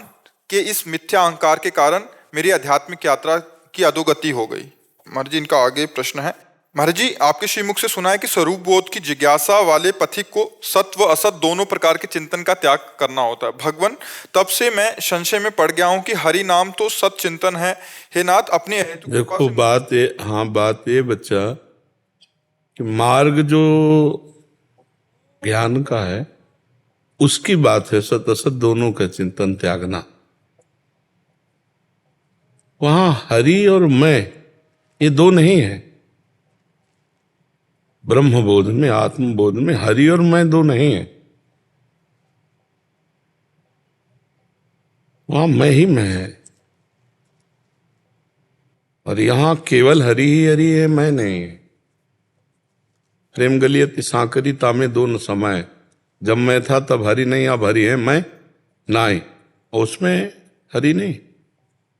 के इस मिथ्या अहंकार के कारण मेरी आध्यात्मिक यात्रा की अधोगति हो गई। महाराज जी, इनका आगे प्रश्न है। महाराज जी, आपके श्रीमुख से सुना है कि स्वरूप बोध की जिज्ञासा वाले पथिक को सत व असत दोनों प्रकार के चिंतन का त्याग करना होता है। भगवान, तब से मैं संशय में पड़ गया हूं कि हरि नाम तो सत चिंतन है। हे नाथ, अपने हेतु देखो बात ये, हाँ बात ये बच्चा कि मार्ग जो ज्ञान का है उसकी बात है, सत असत दोनों का चिंतन त्यागना। वहां हरि और मैं ये दो नहीं है। ब्रह्म बोध में, आत्म बोध में हरि और मैं दो नहीं है, वहां मैं ही मैं है। और यहां केवल हरि ही हरि है, मैं नहीं है। प्रेम गलियत सांकरी तामे दोनों समय, जब मैं था तब हरि नहीं, अब हरि है, मैं नहीं। और उसमें हरि नहीं,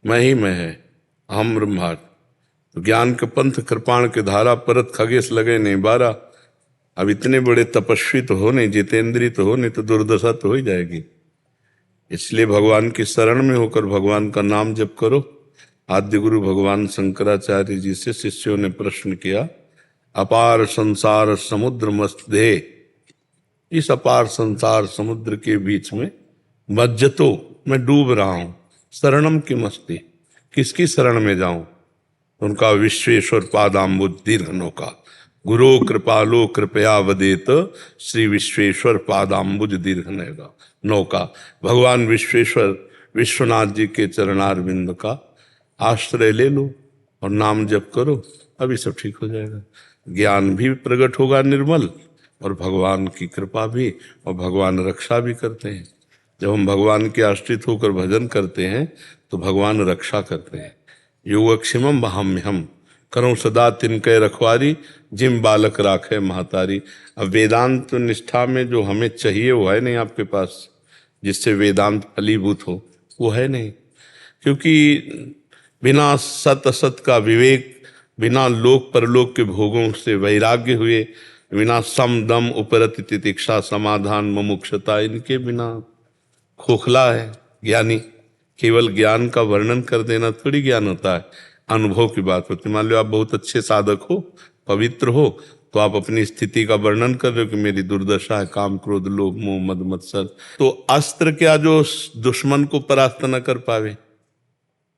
मैं ही मैं है, अहम ब्रह्मास्मि। तो ज्ञान के पंथ कृपाण के धारा, परत खगेश लगे नहीं बारा। अब इतने बड़े तपस्वी तो हो नहीं, जितेंद्री तो हो नहीं, तो दुर्दशा तो हो ही जाएगी। इसलिए भगवान की शरण में होकर भगवान का नाम जप करो। आद्य गुरु भगवान शंकराचार्य जी से शिष्यों ने प्रश्न किया, अपार संसार समुद्र मध्य, इस अपार संसार समुद्र के बीच में मज्जतो, मैं डूब रहा हूं, शरणम की मस्ती, किसकी शरण में जाऊं? उनका विश्वेश्वर पादाम्बुज दीर्घ नौका, गुरो कृपालो कृपया वदेत, श्री विश्वेश्वर पादाम्बुज दीर्घ नौका। भगवान विश्वेश्वर विश्वनाथ जी के चरणारविंद का आश्रय ले लो और नाम जप करो, अभी सब ठीक हो जाएगा। ज्ञान भी प्रकट होगा निर्मल, और भगवान की कृपा भी, और भगवान रक्षा भी करते हैं। जब हम भगवान के आश्रित होकर भजन करते हैं तो भगवान रक्षा करते हैं। योगक्षेमम वहाम्यहम, करो सदा तिनके रखवारी, जिम बालक राखे महतारी। अब वेदांत निष्ठा में जो हमें चाहिए वो है नहीं आपके पास, जिससे वेदांत फलीभूत हो, वो है नहीं। क्योंकि बिना सत असत का विवेक, बिना लोक परलोक के भोगों से वैराग्य हुए, बिना सम दम उपरति तितिक्षा समाधान मुमुक्षता, इनके बिना खोखला है ज्ञानी। केवल ज्ञान का वर्णन कर देना थोड़ी ज्ञान होता है, अनुभव की बात होती है। मान लो आप बहुत अच्छे साधक हो, पवित्र हो, तो आप अपनी स्थिति का वर्णन कर रहे हो कि मेरी दुर्दशा है, काम क्रोध लोभ मोह मद मत्सर। तो अस्त्र क्या जो दुश्मन को परास्त न कर पावे?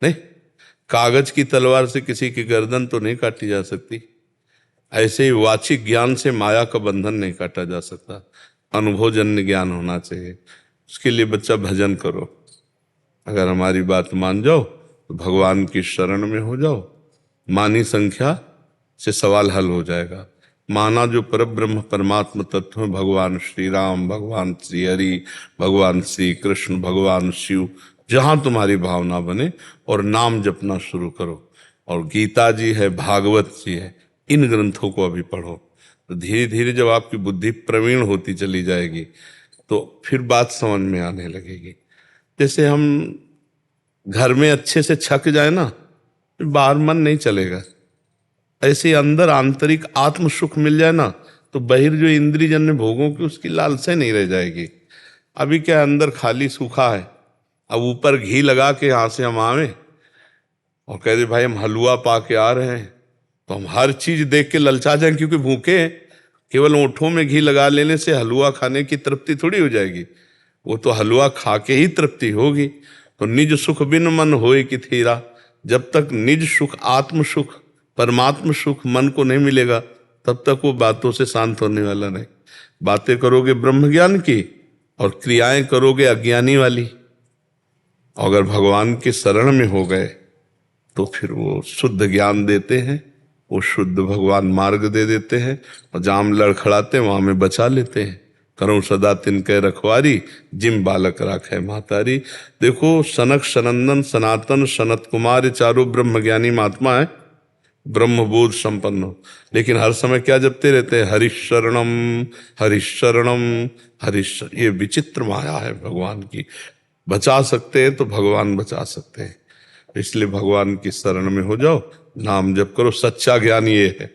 नहीं, कागज की तलवार से किसी की गर्दन तो नहीं काटी जा सकती। ऐसे ही वाचिक ज्ञान से माया का बंधन नहीं काटा जा सकता। अनुभवजन्य ज्ञान होना चाहिए। उसके लिए बच्चा भजन करो। अगर हमारी बात मान जाओ तो भगवान की शरण में हो जाओ, मानी संख्या से सवाल हल हो जाएगा। माना जो परब्रह्म परमात्मा तत्व है, भगवान श्री राम, भगवान श्री हरि, भगवान श्री कृष्ण, भगवान शिव, जहां तुम्हारी भावना बने, और नाम जपना शुरू करो। और गीता जी है, भागवत जी है, इन ग्रंथों को अभी पढ़ो। तो धीरे धीरे जब आपकी बुद्धि प्रवीण होती चली जाएगी तो फिर बात समझ में आने लगेगी। जैसे हम घर में अच्छे से छक जाए ना, फिर बाहर मन नहीं चलेगा। ऐसे अंदर आंतरिक आत्म सुख मिल जाए ना, तो बहिर जो इंद्रियजन्य भोगों की उसकी लालसा नहीं रह जाएगी। अभी क्या अंदर खाली सूखा है, अब ऊपर घी लगा के यहाँ से हम आवे और कह दे भाई हम हलवा पा के आ रहे हैं, तो हम हर चीज देख के ललचा जाएं, क्योंकि भूखे हैं। केवल ओंठों में घी लगा लेने से हलवा खाने की तृप्ति थोड़ी हो जाएगी, वो तो हलवा खा के ही तृप्ति होगी। तो निज सुख बिन मन होए कि थीरा, जब तक निज सुख आत्म सुख परमात्म सुख मन को नहीं मिलेगा तब तक वो बातों से शांत होने वाला नहीं। बातें करोगे ब्रह्म ज्ञान की और क्रियाएं करोगे अज्ञानी वाली। अगर भगवान के शरण में हो गए तो फिर वो शुद्ध ज्ञान देते हैं, वो शुद्ध भगवान मार्ग दे देते हैं, और जाम लड़खड़ाते वहां में बचा लेते हैं। करो सदा तिनके रखवारी, जिम बालक राखे महतारी। देखो सनक सनंदन सनातन सनत कुमार चारों ब्रह्मज्ञानी महात्मा है, ब्रह्मबोध संपन्न हो, लेकिन हर समय क्या जपते रहते हैं? हरिशरणम हरिशरणम हरिशरण। ये विचित्र माया है भगवान की। बचा सकते हैं तो भगवान बचा सकते हैं, इसलिए भगवान की शरण में हो जाओ, नाम जप करो। सच्चा ज्ञान ये है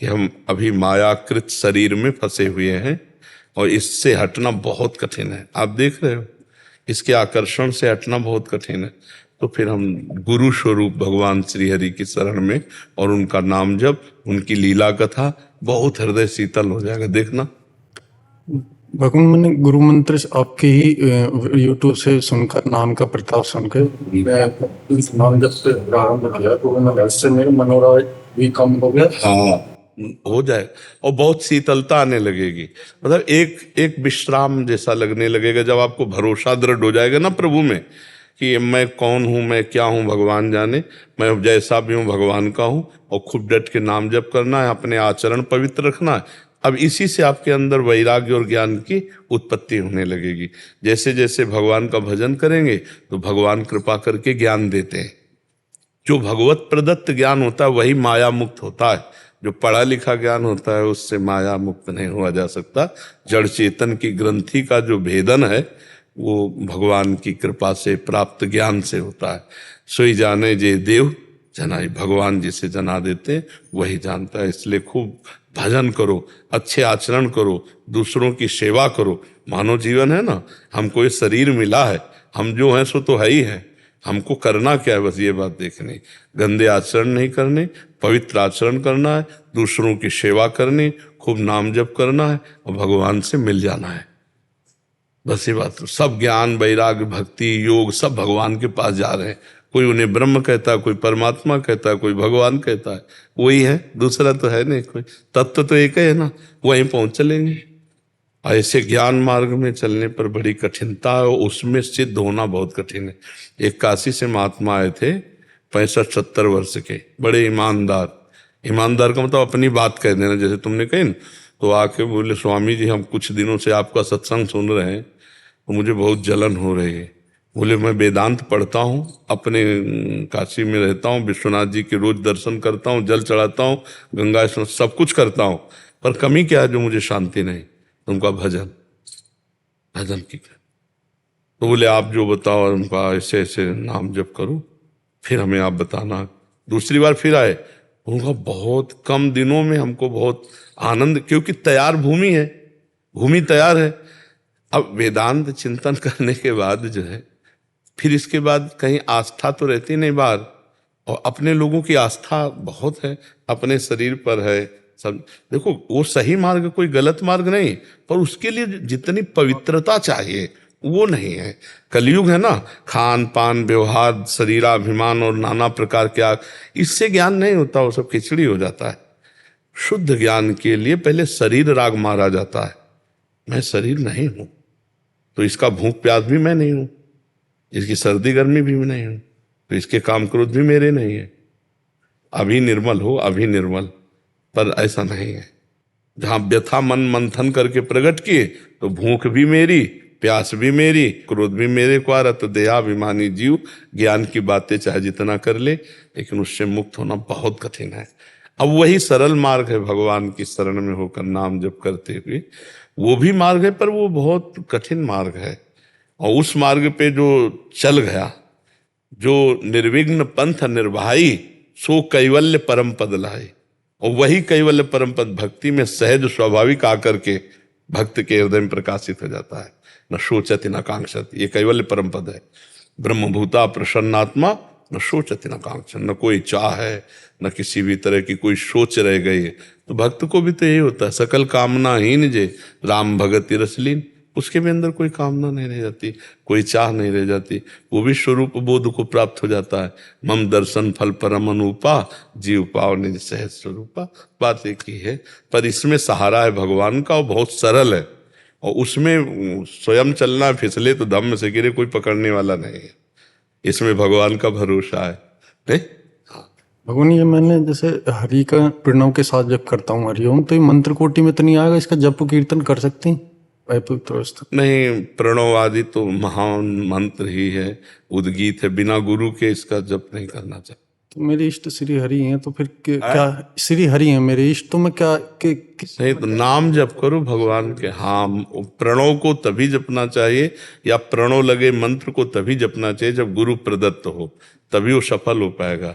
कि हम अभी मायाकृत शरीर में फंसे हुए हैं और इससे हटना बहुत कठिन है। आप देख रहे हो, इसके आकर्षण से हटना बहुत कठिन है। तो फिर हम गुरु स्वरूप भगवान श्री हरि की शरण में और उनका नाम जप, उनकी लीला कथा, बहुत हृदय शीतल हो जाएगा। देखना भगवान, मैंने गुरु मंत्र आपके ही यूट्यूब से सुनकर, नाम का प्रताप सुनकर मैं इस नाम जब से प्रारंभ किया तो मैं ऐसे मेरे मनोराग भी कम हो गया। हाँ, हो जाए और बहुत शीतलता आने लगेगी। मतलब एक विश्राम जैसा लगने लगेगा जब आपको भरोसा दृढ़ हो जाएगा ना प्रभु में, कि मैं कौन हूँ, मैं क्या हूँ भगवान जाने, मैं जैसा भी हूँ भगवान का हूँ। और खूब डट के नाम जप करना है, अपने आचरण पवित्र रखना है। अब इसी से आपके अंदर वैराग्य और ज्ञान की उत्पत्ति होने लगेगी। जैसे जैसे भगवान का भजन करेंगे तो भगवान कृपा करके ज्ञान देते हैं। जो भगवत प्रदत्त ज्ञान होता है वही माया मुक्त होता है। जो पढ़ा लिखा ज्ञान होता है उससे माया मुक्त नहीं हुआ जा सकता। जड़ चेतन की ग्रंथि का जो भेदन है वो भगवान की कृपा से प्राप्त ज्ञान से होता है। सोई जाने जे देव जनाई, भगवान जिसे जना देते हैं वही जानता है। इसलिए खूब भजन करो, अच्छे आचरण करो, दूसरों की सेवा करो। मानव जीवन है ना, हमको ये शरीर मिला है, हम जो हैं सो तो है ही है। हमको करना क्या है, बस ये बात देखनी। गंदे आचरण नहीं करने, पवित्र आचरण करना है, दूसरों की सेवा करनी, खूब नाम जप करना है और भगवान से मिल जाना है। बस ये बात। सब ज्ञान वैराग्य भक्ति योग सब भगवान के पास जा रहे हैं। कोई उन्हें ब्रह्म कहता है, कोई परमात्मा कहता है, कोई भगवान कहता है, वही है, दूसरा तो है नहीं कोई, तत्व तो एक है ना, वहीं पहुंच चलेंगे। ऐसे ज्ञान मार्ग में चलने पर बड़ी कठिनता है, और उसमें सिद्ध होना बहुत कठिन है। एक काशी से महात्मा आए थे 65-70 वर्ष के, बड़े ईमानदार। ईमानदार का मतलब अपनी बात कह देना, जैसे तुमने कही न, तो आके बोले स्वामी जी हम कुछ दिनों से आपका सत्संग सुन रहे हैं तो मुझे बहुत जलन हो रही है। बोले मैं वेदांत पढ़ता हूँ, अपने काशी में रहता हूँ, विश्वनाथ जी के रोज दर्शन करता हूँ, जल चढ़ाता हूँ, गंगा स्नान सब कुछ करता हूँ, पर कमी क्या है जो मुझे शांति नहीं? उनका भजन, भजन की। तो बोले आप जो बताओ, उनका ऐसे ऐसे नाम जप करो, फिर हमें आप बताना। दूसरी बार फिर आए, उनका बहुत कम दिनों में हमको बहुत आनंद, क्योंकि तैयार भूमि है, भूमि तैयार है। अब वेदांत चिंतन करने के बाद जो है, फिर इसके बाद कहीं आस्था तो रहती नहीं बाहर, और अपने लोगों की आस्था बहुत है, अपने शरीर पर है सब। देखो वो सही मार्ग, कोई गलत मार्ग नहीं, पर उसके लिए जितनी पवित्रता चाहिए वो नहीं है। कलयुग है ना, खान पान व्यवहार शरीराभिमान और नाना प्रकार के आग, इससे ज्ञान नहीं होता, वो सब खिचड़ी हो जाता है। शुद्ध ज्ञान के लिए पहले शरीर राग मारा जाता है। मैं शरीर नहीं हूं, तो इसका भूख प्यास भी मैं नहीं हूं, इसकी सर्दी गर्मी भी मैं नहीं हूं, तो इसके काम क्रोध भी मेरे नहीं है। अभी निर्मल हो, अभी निर्मल, पर ऐसा नहीं है। जहां व्यथा मन मंथन करके प्रकट किए तो भूख भी मेरी, प्यास भी मेरी, क्रोध भी मेरे को आ रहा, तो देहाभिमानी जीव ज्ञान की बातें चाहे जितना कर ले, लेकिन उससे मुक्त होना बहुत कठिन है। अब वही सरल मार्ग है, भगवान की शरण में होकर नाम जप करते हुए, वो भी मार्ग है, पर वो बहुत कठिन मार्ग है। और उस मार्ग पे जो चल गया, जो निर्विघ्न पंथ निर्वाही, सो कैवल्य परम पद लाई। और वही कैवल्य परम पद भक्ति में सहज स्वाभाविक आकर के भक्त के हृदय में प्रकाशित हो जाता है। न शोचति न कांक्षति, ये कैवल्य परम पद है। ब्रह्मभूता प्रसन्नात्मा न शोचति न कांक्षति, न कोई चाह है, न किसी भी तरह की कोई सोच रह गई है। तो भक्त को भी तो यही होता है, सकल कामना हीन जे राम भगति रसलीन, उसके भी अंदर कोई कामना नहीं रह जाती, कोई चाह नहीं रह जाती, वो भी स्वरूप बोध को प्राप्त हो जाता है। मम दर्शन फल परम अनुपा, जीव पाव निज सहज स्वरूपा। बात एक ही है, पर इसमें सहारा है भगवान का, और बहुत सरल है, और उसमें स्वयं चलना, फिसले तो धम्म से गिरे, कोई पकड़ने वाला नहीं है। इसमें भगवान का भरोसा है, नहीं? भगवान ये मैंने जैसे हरि का प्रणव के साथ जब करता हूँ हरिओम, तो ये मंत्र कोटि में तो नहीं आएगा, इसका जप कीर्तन कर सकते हैं अवस्था? नहीं, प्रणव आदि तो महान मंत्र ही है, उद्गीत है, बिना गुरु के इसका जप नहीं करना चाहिए। तो मेरे इष्ट श्री हरि हैं, तो फिर क्या श्री हरि हैं मेरे इष्ट, तो मैं क्या नहीं, तो नाम जप करो भगवान के। हाँ, प्रणव को तभी जपना चाहिए, या प्रणव लगे मंत्र को तभी जपना चाहिए जब गुरु प्रदत्त हो, तभी वो सफल हो पाएगा।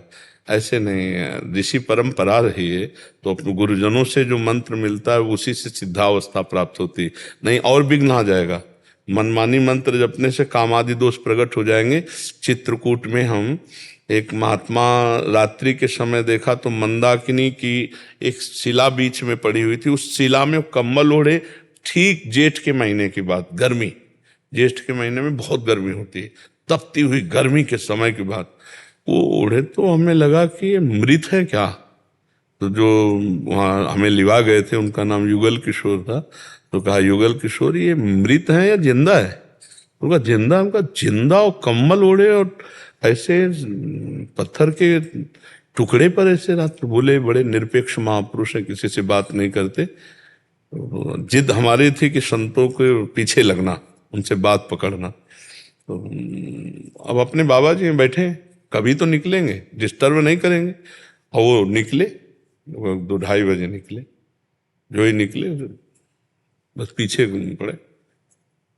ऐसे नहीं, ऋषि परंपरा रही है, तो अपने गुरुजनों से जो मंत्र मिलता है उसी से सिद्धावस्था प्राप्त होती, नहीं और विघ्न आ जाएगा। मनमानी मंत्र जपने से काम आदि दोष प्रकट हो जाएंगे। चित्रकूट में हम एक महात्मा रात्रि के समय देखा, तो मंदाकिनी की एक शिला बीच में पड़ी हुई थी, उस शिला में कम्बल ओढ़े, ठीक जेठ के महीने की बात, गर्मी, जेठ के महीने में बहुत गर्मी होती है, तपती हुई गर्मी के समय की बात, वो ओढ़े, तो हमें लगा कि ये मृत है क्या। तो जो वहाँ हमें लिवा गए थे, उनका नाम युगल किशोर था, तो कहा युगल किशोर ये मृत है या जिंदा है? उनका जिंदा। उनका जिंदा, और कम्बल ओढ़े, और ऐसे पत्थर के टुकड़े पर ऐसे रात। बोले बड़े निरपेक्ष महापुरुष है, किसी से बात नहीं करते। जिद हमारी थी कि संतों के पीछे लगना, उनसे बात पकड़ना। तो अब अपने बाबा जी बैठे, कभी तो निकलेंगे, डिस्टर्ब नहीं करेंगे। और वो निकले, 2-2:30 बजे निकले। जो ही निकले बस पीछे पड़े,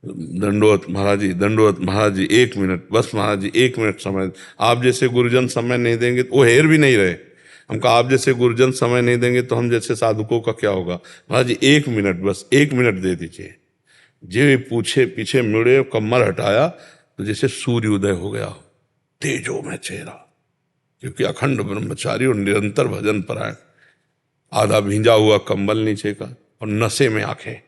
दंडवत महाराज जी, दंडवत महाराज जी, 1 मिनट बस महाराज जी, 1 मिनट समय। आप जैसे गुरुजन समय नहीं देंगे तो वो हेर भी नहीं रहे। हमको आप जैसे गुरुजन समय नहीं देंगे तो हम जैसे साधुकों का क्या होगा। महाराज जी 1 मिनट, बस 1 मिनट दे दीजिए। जे पूछे पीछे मुड़े, कमर हटाया, तो जैसे सूर्य उदय हो गया, तेजो में चेहरा, क्योंकि अखंड ब्रह्मचारी और निरंतर भजन परायण। आधा भींजा हुआ कंबल नीचे का, और नशे में आंखें,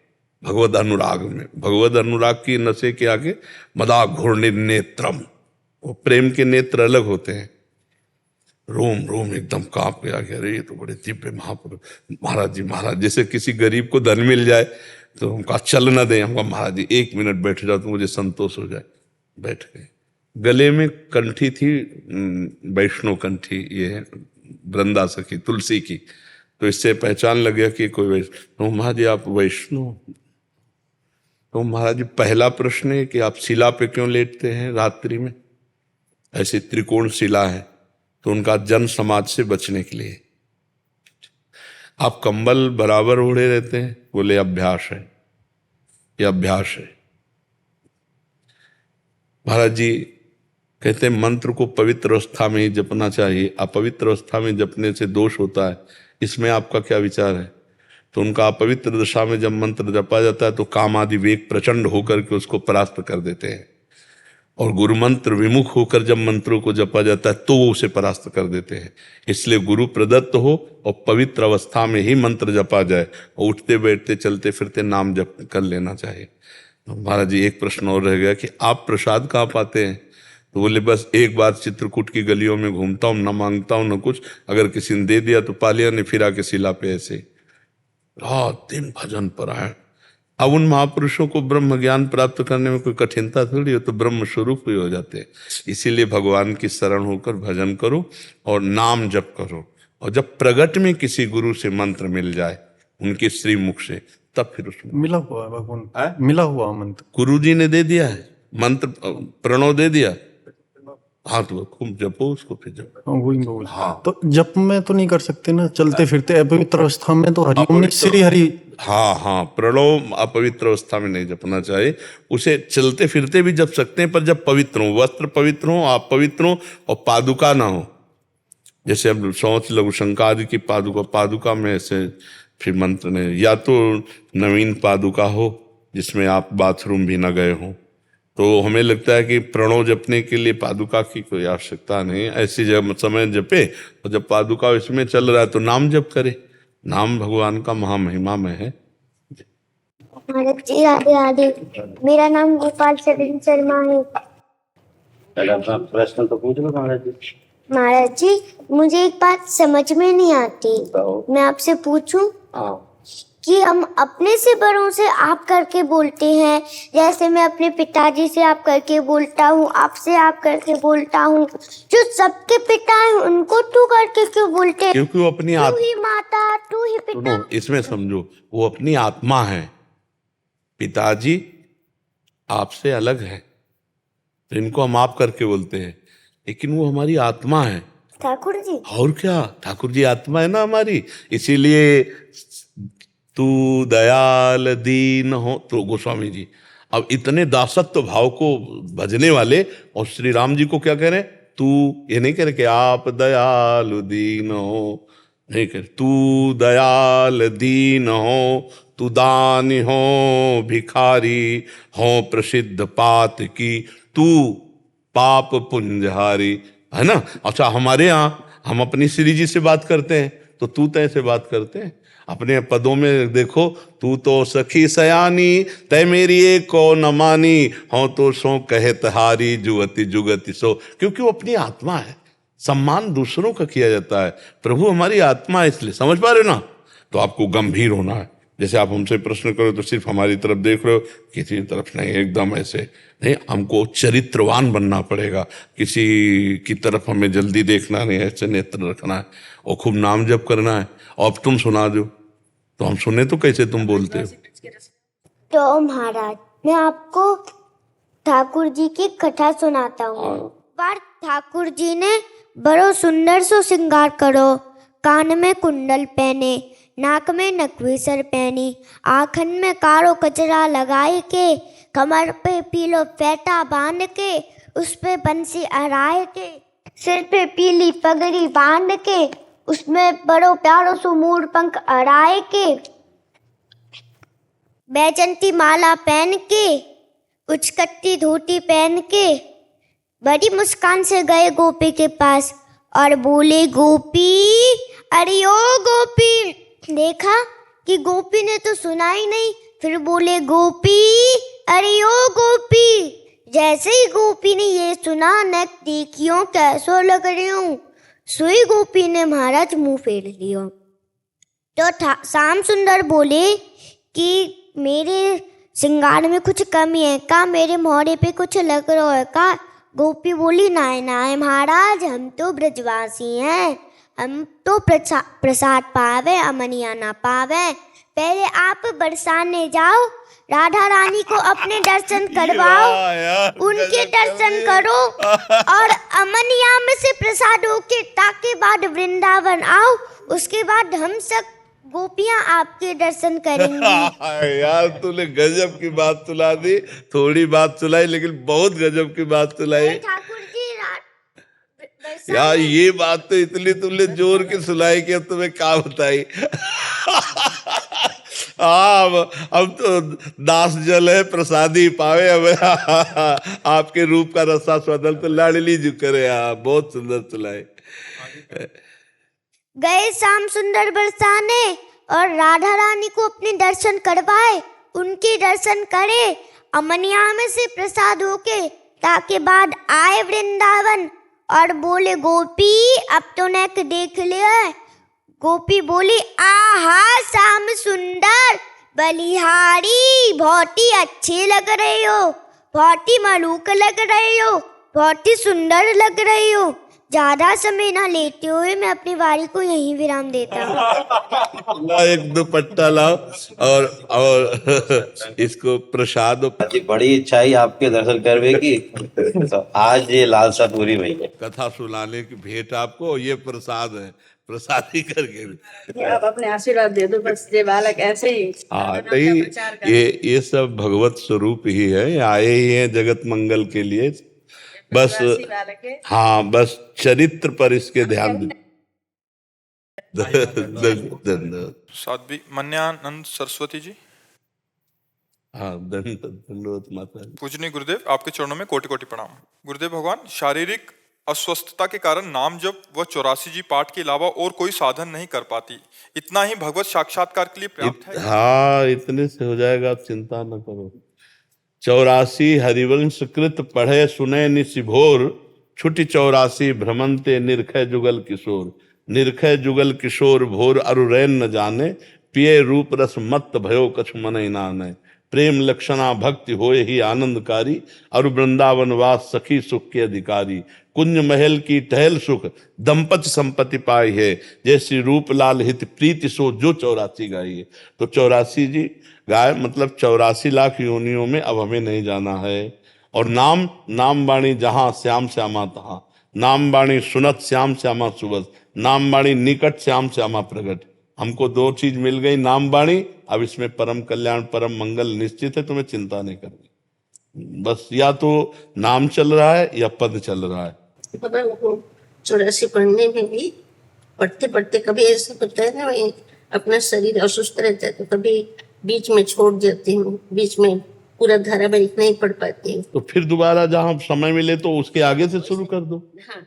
भगवद अनुराग में, भगवद अनुराग की नशे के आगे, मदा घूर्णि नेत्रम, वो प्रेम के नेत्र अलग होते हैं। रोम रोम एकदम कांप गया कि अरे ये तो बड़े दिव्य महापुरुष, महाराज जी महाराज। जैसे किसी गरीब को धन मिल जाए तो हमका चल ना दे, हमका महाराज जी 1 मिनट बैठ जाओ तो मुझे संतोष हो जाए। बैठ गए। गले में कंठी थी, वैष्णो कंठी, ये वृंदा सखी तुलसी की, तो इससे पहचान लग गया कि कोई वैष्णव। तो महाराज जी आप वैष्णव? तो महाराज जी पहला प्रश्न है कि आप शिला पे क्यों लेटते हैं रात्रि में? ऐसी त्रिकोण शिला है, तो उनका जन समाज से बचने के लिए। आप कंबल बराबर ओढ़े रहते हैं? बोले अभ्यास है, ये अभ्यास है। महाराज जी कहते हैं मंत्र को पवित्र अवस्था में ही जपना चाहिए, अपवित्र अवस्था में जपने से दोष होता है, इसमें आपका क्या विचार है? तो उनका अपवित्र दशा में जब मंत्र जपा जाता है तो काम आदि वेग प्रचंड होकर के उसको परास्त कर देते हैं, और गुरु मंत्र विमुख होकर जब मंत्रों को जपा जाता है तो वो उसे परास्त कर देते हैं। इसलिए गुरु प्रदत्त हो और पवित्र अवस्था में ही मंत्र जपा जाए, और उठते बैठते चलते फिरते नाम जप कर लेना चाहिए। तो महाराज जी एक प्रश्न और रह गया कि आप प्रसाद कहाँ पाते हैं? तो बोले बस एक बार चित्रकूट की गलियों में घूमता हूँ, न मांगता हूँ न कुछ, अगर किसी ने दे दिया तो पा लिया, नहीं फिरा के शिला पे ऐसे रात दिन भजन पर आए। अब उन महापुरुषों को ब्रह्म ज्ञान प्राप्त करने में कोई कठिनता थोड़ी हो, तो ब्रह्म स्वरूप ही हो जाते हैं। इसीलिए भगवान की शरण होकर भजन करो और नाम जप करो, और जब प्रगट में किसी गुरु से मंत्र मिल जाए उनके श्रीमुख से, तब फिर उसमें मिला हुआ है भगवान, मिला हुआ मंत्र गुरु जी ने दे दिया है मंत्र, प्रणव दे दिया, हाँ तो खूब जपो उसको, फिर जपो। वही बोल। तो जप में तो नहीं कर सकते ना, चलते फिरते अपवित्र अवस्था में तो हरिओम श्री हरि। हाँ, प्रणव अपवित्र अवस्था में नहीं जपना चाहिए, उसे चलते फिरते भी जप सकते हैं, पर जब पवित्र हो, वस्त्र पवित्र हो, आप पवित्र हो, और पादुका ना हो। जैसे अब सौंच लघु शंका आदि की पादुका में ऐसे फिर मंत्र ने, या तो नवीन पादुका हो जिसमें आप बाथरूम भी ना गए हो, तो हमें लगता है कि प्रणव जपने के लिए पादुका की कोई आवश्यकता नहीं। ऐसी जब समय जपे, और जब पादुका इसमें चल रहा है तो नाम जप करे। नाम भगवान का महामहिमा में है। महाराज जी राधे राधे, मेरा नाम गोपाल चरण शर्मा है। प्रश्न तो पूछ लो महाराज जी। महाराज जी मुझे एक बात समझ में नहीं आती, मैं आपसे पूछूं कि हम अपने से बड़ों से आप करके बोलते हैं, जैसे मैं अपने पिताजी से आप करके बोलता हूँ, आपसे आप करके बोलता हूँ, जो सबके पिता हैं उनको तू करके क्यों बोलते हैं? क्योंकि वो अपनी तू ही माता, तू ही पिता। इसमें समझो, वो अपनी आत्मा है। पिताजी आपसे अलग है, तो इनको हम आप करके बोलते हैं, लेकिन वो हमारी आत्मा है। ठाकुर जी, और क्या, ठाकुर जी आत्मा है ना हमारी। इसीलिए तू दयाल दीन हो, तो गोस्वामी जी अब इतने दासत्व भाव को भजने वाले, और श्री राम जी को क्या कह रहे हैं? तू, ये नहीं कह रहे कि आप दयाल दीन हो, नहीं कह रहे, तू दयाल दीन हो, तू दानी हो, भिखारी हो, प्रसिद्ध पात की, तू पाप पुंजहारी, है ना। अच्छा, हमारे यहाँ हम अपनी श्री जी से बात करते हैं तो तू तय से बात करते हैं। अपने पदों में देखो, तू तो सखी सयानी, तय मेरी एक को न मानी, हो तो सो कहत हारी, जुगति जुगति सो। क्योंकि वो अपनी आत्मा है, सम्मान दूसरों का किया जाता है। प्रभु हमारी आत्मा है, इसलिए समझ पा रहे हो ना। तो आपको गंभीर होना है। जैसे आप हमसे प्रश्न करो तो सिर्फ हमारी तरफ देख रहे हो, किसी तरफ नहीं, एकदम ऐसे नहीं। हमको चरित्रवान बनना पड़ेगा, किसी की तरफ हमें जल्दी देखना नहीं, ऐसे नेत्र रखना है, और खूब नाम जप करना है। और अब तुम सुना दो, तो हम सुने तो कैसे तुम बोलते हो। तो महाराज मैं आपको ठाकुर जी की कथा सुनाता हूँ। बार ठाकुर जी ने बड़ो सुंदर सो श्रृंगार करो, कान में कुंडल पहने, नाक में नकवीसर पहनी, आँखन में कारो कचरा लगाए के, कमर पे पीलो फेटा बांध के, उस पे बंसी अराए के, सिर पे पीली पगड़ी बांध के, उसमें बड़ो प्यारो सो मोर पंख अड़ाए के, बैजंती माला पहन के, उचकट्टी धोती पहन के, बड़ी मुस्कान से गए गोपी के पास और बोले, गोपी, अरे ओ गोपी। देखा कि गोपी ने तो सुना ही नहीं, फिर बोले, गोपी, अरे ओ गोपी। जैसे ही गोपी ने ये सुना, नेक देखियो कैसो लग रही हूँ, सुई गोपी ने महाराज मुंह फेर लियो। तो श्याम सुंदर बोले कि मेरे श्रृंगार में कुछ कमी है का, मेरे मोहरे पे कुछ लग रहा है का। गोपी बोली नाय नाय महाराज, हम तो ब्रजवासी हैं, हम तो प्रसाद पावे अमनिया ना पावे। पहले आप बरसाने जाओ, राधा रानी को अपने दर्शन करवाओ, उनके दर्शन करो और अमनिया में से प्रसाद होके ताके बाद वृंदावन आओ, उसके बाद हम सब गोपियां आपके दर्शन करेंगी। यार तूने गजब की बात सुना दी, थोड़ी बात सुनाई लेकिन बहुत गजब की बात सुनाई। ठाकुर जी यार ये बात तो इतनी तुमने जोर की सुनाई कि अब तुम्हें क्या बताई। अब तो दास जल है प्रसादी पावे, अब आपके रूप का रसा स्वदल तो लाडली जी करे। बहुत सुंदर सुनाई। गए श्याम सुंदर बरसाने और राधा रानी को अपने दर्शन करवाए, उनके दर्शन करे, अमनिया में से प्रसाद होके ताके बाद आए वृंदावन और बोले गोपी अब तो नेक देख लिया। गोपी बोली आहा श्याम सुंदर बलिहारी, बहुत ही अच्छे लग रहे हो, बहुत ही मलूक लग रहे हो, बहुत ही सुंदर लग रहे हो। ज्यादा समय ना लेते हुए मैं अपनी वारी को यहीं विराम देता हूँ। एक दुपट्टा लाओ और इसको प्रसाद। बड़ी इच्छा ही आपके दर्शन करने की, तो आज ये लालसा पूरी हुई है। कथा सुनाने की भेंट आपको, ये प्रसाद है, प्रसादी करके आप अपने आशीर्वाद दे दो बस, ये बालक ऐसे ही। नहीं, ये सब भगवत स्वरूप ही है, आए ही हैं जगत मंगल के लिए। बस हाँ, बस चरित्र पर इसके ध्यान दें। साध्वी मन्यानंद सरस्वती जी। हाँ, धन्यवाद माता। पूजनीय गुरुदेव, आपके चरणों में कोटि कोटि प्रणाम। गुरुदेव भगवान, शारीरिक अस्वस्थता के कारण नाम जप व 84 जी पाठ के अलावा और कोई साधन नहीं कर पाती, इतना ही भगवत साक्षात्कार के लिए पर्याप्त है? हाँ, इतने से हो जाएगा, आप चिंता न करो। 84 हरिवंश कृत पढ़े सुने निशिभोर, छुटी 84 भ्रमंते निरखय जुगल किशोर। निरखय जुगल किशोर भोर अरुरैन न जाने, पिए रूप रस मत भयो कछु मन नाने। प्रेम लक्षणा भक्ति होए ही आनंदकारी, अरु वृंदावन वास सखी सुख के अधिकारी। कुंज महल की टहल सुख दंपति संपत्ति पाई है, जैसी रूप लाल हित प्रीति सो जो 84 गाई है। तो 84 जी गाय मतलब 84 लाख योनियों में अब हमें नहीं जाना है। और नाम बाणी जहां श्याम श्यामा तहां, नाम बाणी सुनत श्याम श्यामा सुबस, नाम बाणी निकट श्याम श्यामा प्रगट। हमको 2 चीज मिल गई, नाम बाणी, अब इसमें परम कल्याण परम मंगल निश्चित है, तुम्हें चिंता नहीं करनी। बस या तो नाम चल रहा है या पद चल रहा है। 84 पढ़ने में भी पढ़ते पढ़ते कभी ऐसा होता है ना, अपना शरीर असुस्त रहता है तो कभी बीच में छोड़ देती हूँ, बीच में पूरा धारावाहिक नहीं पढ़ पाती हूँ। तो फिर दोबारा जहां समय मिले तो उसके आगे से शुरू कर दो। हाँ,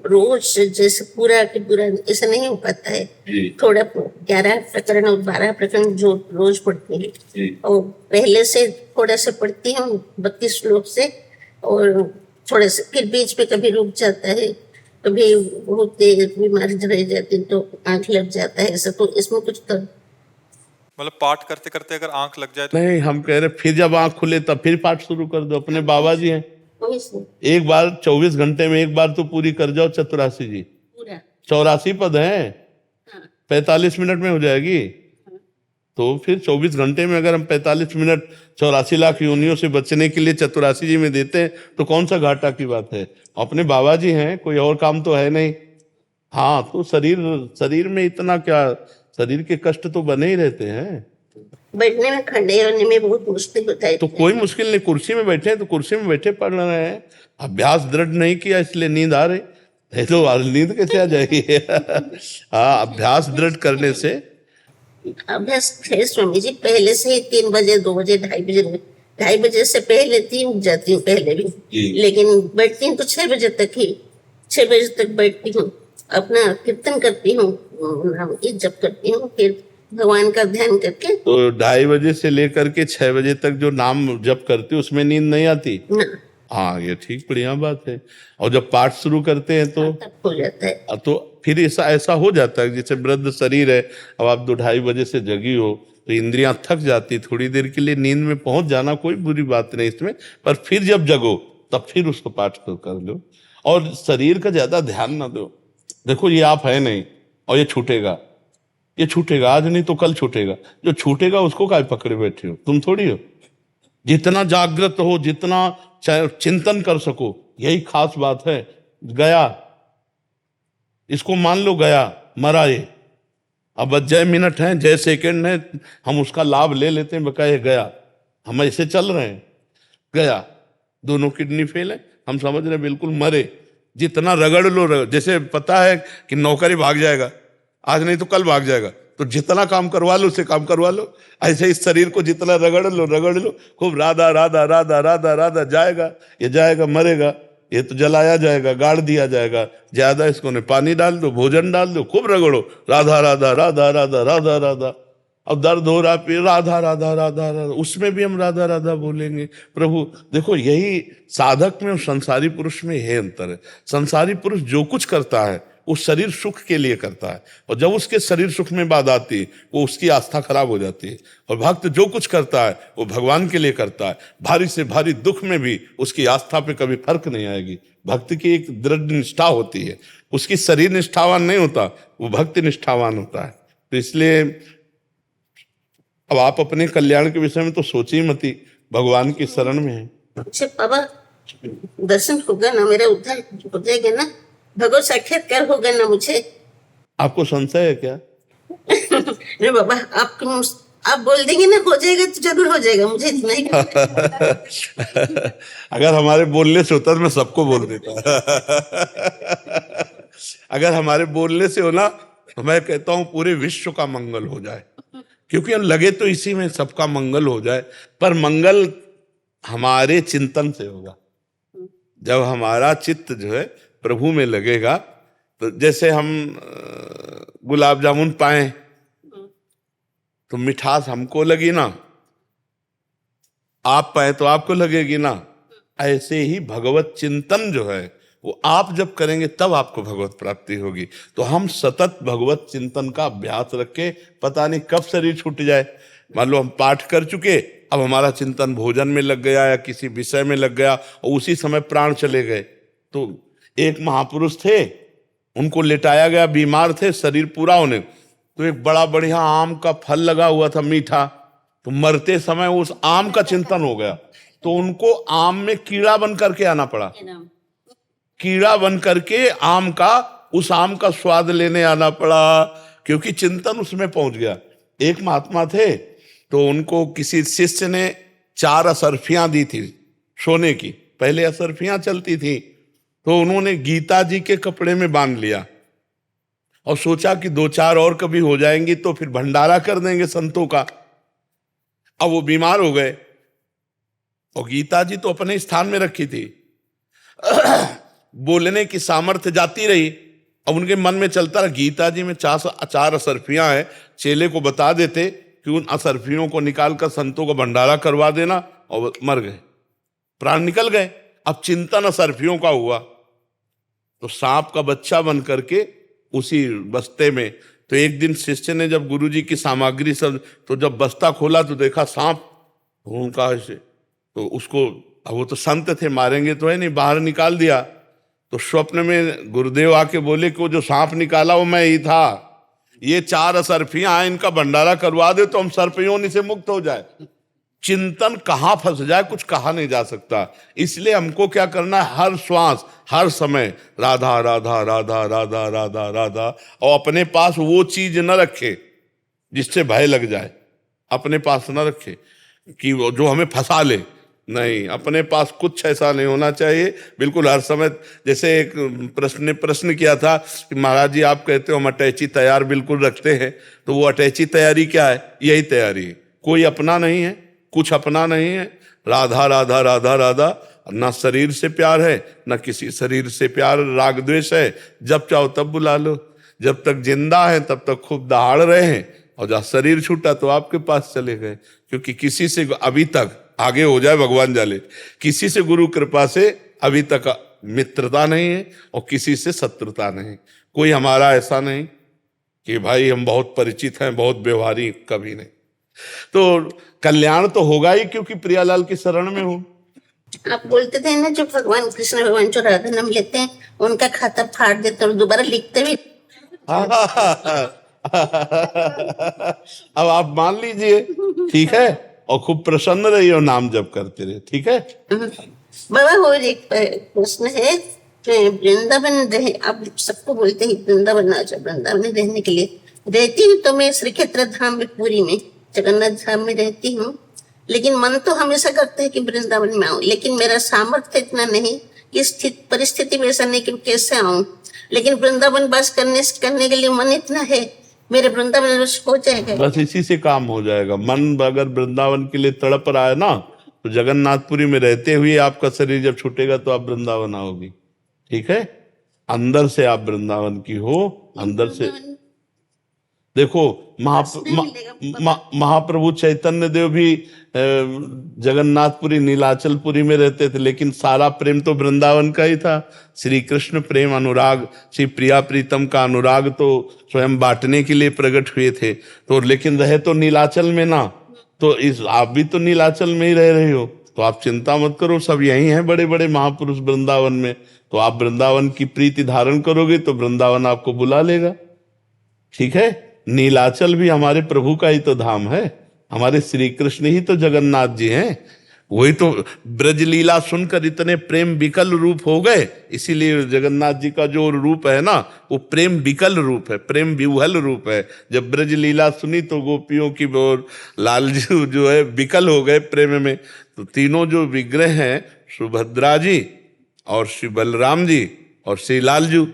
रोज जैसे पूरा के पूरा ऐसा नहीं हो पाता है। थोड़ा 11 प्रकरण और 12 प्रकरण जो रोज पढ़ती है, और पहले से थोड़ा सा पढ़ती हूँ 32 श्लोक से, और थोड़ा सा फिर बीच पे कभी रुक जाता है, कभी बहुत देर बीमार रह जाती तो आंख लग जाता है ऐसा। तो इसमें कुछ तो मतलब पाठ करते करते अगर आंख लग जाए तो? नहीं, हम कह रहे फिर जब आंख खुले तब फिर पाठ शुरू कर दो। अपने बाबा जी हैं, एक बार 24 घंटे में एक बार तो पूरी कर जाओ 84 जी। 84 पद हैं, 45 मिनट में हो जाएगी। तो फिर 24 घंटे में अगर हम 45 मिनट 84 लाख योनियों से बचने के लिए 84 जी में देते हैं तो कौन सा घाटा की बात है। अपने बाबा जी हैं, कोई और काम तो है नहीं। हाँ, तो शरीर में इतना क्या, शरीर के कष्ट तो बने ही रहते हैं। बैठने में खड़े होने में बहुत मुश्किल होता है। तो कोई मुश्किल नहीं, कुर्सी में बैठे हैं तो कुर्सी में बैठे पढ़ रहे हैं। अभ्यास दृढ़ नहीं किया इसलिए नींद आ रही है, तो नींद कैसे आ जाएगी। हाँ, अभ्यास दृढ़ करने से। अभ्यास है स्वामी जी, पहले से ही 3 बजे 2 बजे 2:30 बजे से पहले 3 उठ जाती हूँ पहले भी, लेकिन बैठती हूँ तो 6 बजे तक ही, 6 बजे तक बैठती हूँ, अपना कीर्तन करती हूँ, जप करती हूँ, फिर भगवान का ध्यान करके। तो 2:30 बजे से लेकर के 6 बजे तक जो नाम जप करते हो उसमें नींद नहीं आती? ना, हाँ, ये ठीक, बढ़िया बात है। और जब पाठ शुरू करते हैं तो तब हो जाता है। तो फिर ऐसा ऐसा हो जाता है जैसे वृद्ध शरीर है, अब आप 2-2:30 बजे से जगी हो तो इंद्रियां थक जाती, थोड़ी देर के लिए नींद में पहुंच जाना कोई बुरी बात नहीं इसमें, पर फिर जब जगो तब फिर उसको पाठ कर लो और शरीर का ज्यादा ध्यान ना दो। देखो ये आप है नहीं और ये छूटेगा, ये छूटेगा, आज नहीं तो कल छूटेगा। जो छूटेगा उसको काय पकड़े बैठे हो, तुम थोड़ी हो। जितना जागृत हो, जितना चिंतन कर सको, यही खास बात है। गया, इसको मान लो गया, मरा ये, अब बस जय मिनट है, जय सेकंड है, हम उसका लाभ ले लेते हैं, बकाए गया, हम ऐसे चल रहे हैं। गया, दोनों किडनी फेल है, हम समझ रहे हैं बिल्कुल मरे। जितना रगड़ लो, जैसे पता है कि नौकरी भाग जाएगा, आज नहीं तो कल भाग जाएगा, तो जितना काम करवा लो उसे काम करवा लो। ऐसे इस शरीर को जितना रगड़ लो खूब, राधा राधा राधा राधा राधा, जाएगा, ये जाएगा, मरेगा, ये तो जलाया जाएगा, गाड़ दिया जाएगा। ज्यादा इसको ने पानी डाल दो, भोजन डाल दो, खूब रगड़ो, राधा राधा राधा राधा राधा राधा। अब दर्द हो रहा, फिर राधा राधा राधा राधा, उसमें भी हम राधा राधा बोलेंगे। प्रभु देखो, यही साधक में और संसारी पुरुष में यह अंतर है। संसारी पुरुष जो कुछ करता है वो शरीर सुख के लिए करता है, और जब उसके शरीर सुख में बात आती है वो उसकी आस्था खराब हो जाती है। और भक्त जो कुछ करता है वो भगवान के लिए करता है, भारी से भारी दुख में भी उसकी आस्था पे कभी फर्क नहीं आएगी। भक्ति की एक दृढ़ निष्ठा होती है, उसकी शरीर निष्ठावान नहीं होता, वो भक्ति निष्ठावान होता है। तो इसलिए अब आप अपने कल्याण के विषय में तो सोची ही मती, भगवान की शरण में है। अच्छा बाबा, दर्शन होगा ना, मेरा उद्धार हो जाएगा ना, भगवत साक्षात्कार होगा ना मुझे? आपको संशय है क्या? नहीं बाबा, आप बोल देंगे ना हो जाएगा तो जरूर हो जाएगा, मुझे नहीं। अगर हमारे बोलने से होता तो मैं सबको बोल देता। अगर हमारे बोलने से हो ना तो मैं कहता हूं पूरे विश्व का मंगल हो जाए, क्योंकि हम लगे तो इसी में सबका मंगल हो जाए। पर मंगल हमारे चिंतन से होगा। जब हमारा चित्त जो है प्रभु में लगेगा, तो जैसे हम गुलाब जामुन पाए तो मिठास हमको लगी ना, आप पाए तो आपको लगेगी ना। ऐसे ही भगवत चिंतन जो है वो आप जब करेंगे तब आपको भगवत प्राप्ति होगी। तो हम सतत भगवत चिंतन का अभ्यास रखें, पता नहीं कब शरीर छूट जाए। मान लो हम पाठ कर चुके, अब हमारा चिंतन भोजन में लग गया या किसी विषय में लग गया और उसी समय प्राण चले गए। तो एक महापुरुष थे, उनको लेटाया गया, बीमार थे, शरीर पूरा होने, तो एक बड़ा बढ़िया आम का फल लगा हुआ था मीठा, तो मरते समय उस आम का चिंतन हो गया, तो उनको आम में कीड़ा बन करके आना पड़ा। कीड़ा बन करके आम का स्वाद लेने आना पड़ा, क्योंकि चिंतन उसमें पहुंच गया। एक महात्मा थे, तो उनको किसी शिष्य ने 4 असरफियां दी थी सोने की, पहले असरफियां चलती थी, तो उन्होंने गीता जी के कपड़े में बांध लिया और सोचा कि 2-4 और कभी हो जाएंगी तो फिर भंडारा कर देंगे संतों का। अब वो बीमार हो गए और गीता जी तो अपने स्थान में रखी थी, बोलने की सामर्थ्य जाती रही। अब उनके मन में चलता रहा, गीता जी में 4 असरफियां हैं, चेले को बता देते कि उन असरफियों को निकालकर संतों को भंडारा करवा देना, और मर गए, प्राण निकल गए। अब चिंतन असरफियों का हुआ, तो सांप का बच्चा बन करके उसी बस्ते में। तो एक दिन शिष्य ने जब गुरुजी की सामग्री सब, तो जब बस्ता खोला तो देखा सांप, उनका ऐसे, तो उसको, अब वो तो संत थे, मारेंगे तो है नहीं, बाहर निकाल दिया। तो स्वप्न में गुरुदेव आके बोले कि वो जो सांप निकाला वो मैं ही था, ये 4 असरफियां हैं, इनका भंडारा करवा दे तो हम सर्पयोनि से मुक्त हो जाए। चिंतन कहाँ फंस जाए कुछ कहा नहीं जा सकता। इसलिए हमको क्या करना है, हर श्वास हर समय राधा राधा राधा राधा राधा राधा, और अपने पास वो चीज न रखे जिससे भय लग जाए, अपने पास न रखे कि वो जो हमें फंसा ले, नहीं, अपने पास कुछ ऐसा नहीं होना चाहिए बिल्कुल हर समय। जैसे एक प्रश्न किया था कि महाराज जी आप कहते हो हम अटैची तैयार बिल्कुल रखते हैं, तो वो अटैची तैयारी क्या है? यही तैयारी है, कोई अपना नहीं है, कुछ अपना नहीं है, राधा राधा राधा राधा। ना शरीर से प्यार है, ना किसी शरीर से प्यार, राग द्वेष है, जब चाहो तब बुला लो, जब तक जिंदा है तब तक खूब दहाड़ रहे हैं, और जहाँ शरीर छूटा तो आपके पास चले गए, क्योंकि किसी से अभी तक, आगे हो जाए भगवान जाले, किसी से गुरु कृपा से अभी तक मित्रता नहीं है और किसी से शत्रुता नहीं। कोई हमारा ऐसा नहीं कि भाई हम बहुत परिचित हैं, बहुत व्यवहारी, कभी नहीं। तो कल्याण तो होगा ही, क्योंकि प्रियालाल की शरण में हूं। आप बोलते थे ना, जो भगवान कृष्ण भगवान जो राधा नाम लेते हैं उनका खाता फाड़ देते और दोबारा लिखते भी। अब आप मान लीजिए, ठीक है, और खूब प्रसन्न रहिए और नाम जप करते रहे, ठीक है। बाबा और एक प्रश्न है, वृंदावन रहे, आप सबको बोलते हैं वृंदावन आ जाओ, वृंदावन में रहने के लिए रहती हूँ तो मैं श्री क्षेत्र धाम में, पुरी में, जगन्नाथ धाम में रहती हूँ, लेकिन मन तो हमेशा करता है कि वृंदावन में आऊं, लेकिन मेरा सामर्थ्य इतना नहीं कि परिस्थिति में ऐसा नहीं कि कैसे आऊं, लेकिन वृंदावन वास करने के लिए मन इतना है, मेरे वृंदावन हो जाएगा। बस इसी से काम हो जाएगा। मन अगर वृंदावन के लिए तड़प रहा है ना, तो जगन्नाथपुरी में रहते हुए आपका शरीर जब छूटेगा तो आप वृंदावन आओगी, ठीक है। अंदर से आप वृंदावन की हो, अंदर से देखो। महाप्रभु चैतन्य देव भी जगन्नाथपुरी नीलाचलपुरी में रहते थे, लेकिन सारा प्रेम तो वृंदावन का ही था। श्री कृष्ण प्रेम अनुराग, श्री प्रिया प्रीतम का अनुराग तो स्वयं बांटने के लिए प्रकट हुए थे। तो लेकिन रहे तो नीलाचल में ना, तो इस आप भी तो नीलाचल में ही रह रहे हो, तो आप चिंता मत करो, सब यही हैं बड़े बड़े महापुरुष वृंदावन में। तो आप वृंदावन की प्रीति धारण करोगे तो वृंदावन आपको बुला लेगा, ठीक है। नीलाचल भी हमारे प्रभु का ही तो धाम है, हमारे श्री कृष्ण ही तो जगन्नाथ जी हैं। वही तो ब्रजलीला सुनकर इतने प्रेम विकल रूप हो गए, इसीलिए जगन्नाथ जी का जो रूप है ना, वो प्रेम विकल रूप है, प्रेम विह्वल रूप है। जब ब्रजलीला सुनी तो गोपियों की और लालजू जो है विकल हो गए प्रेम में। तो तीनों जो विग्रह हैं, सुभद्रा जी और श्री बलराम जी और श्री लालजू,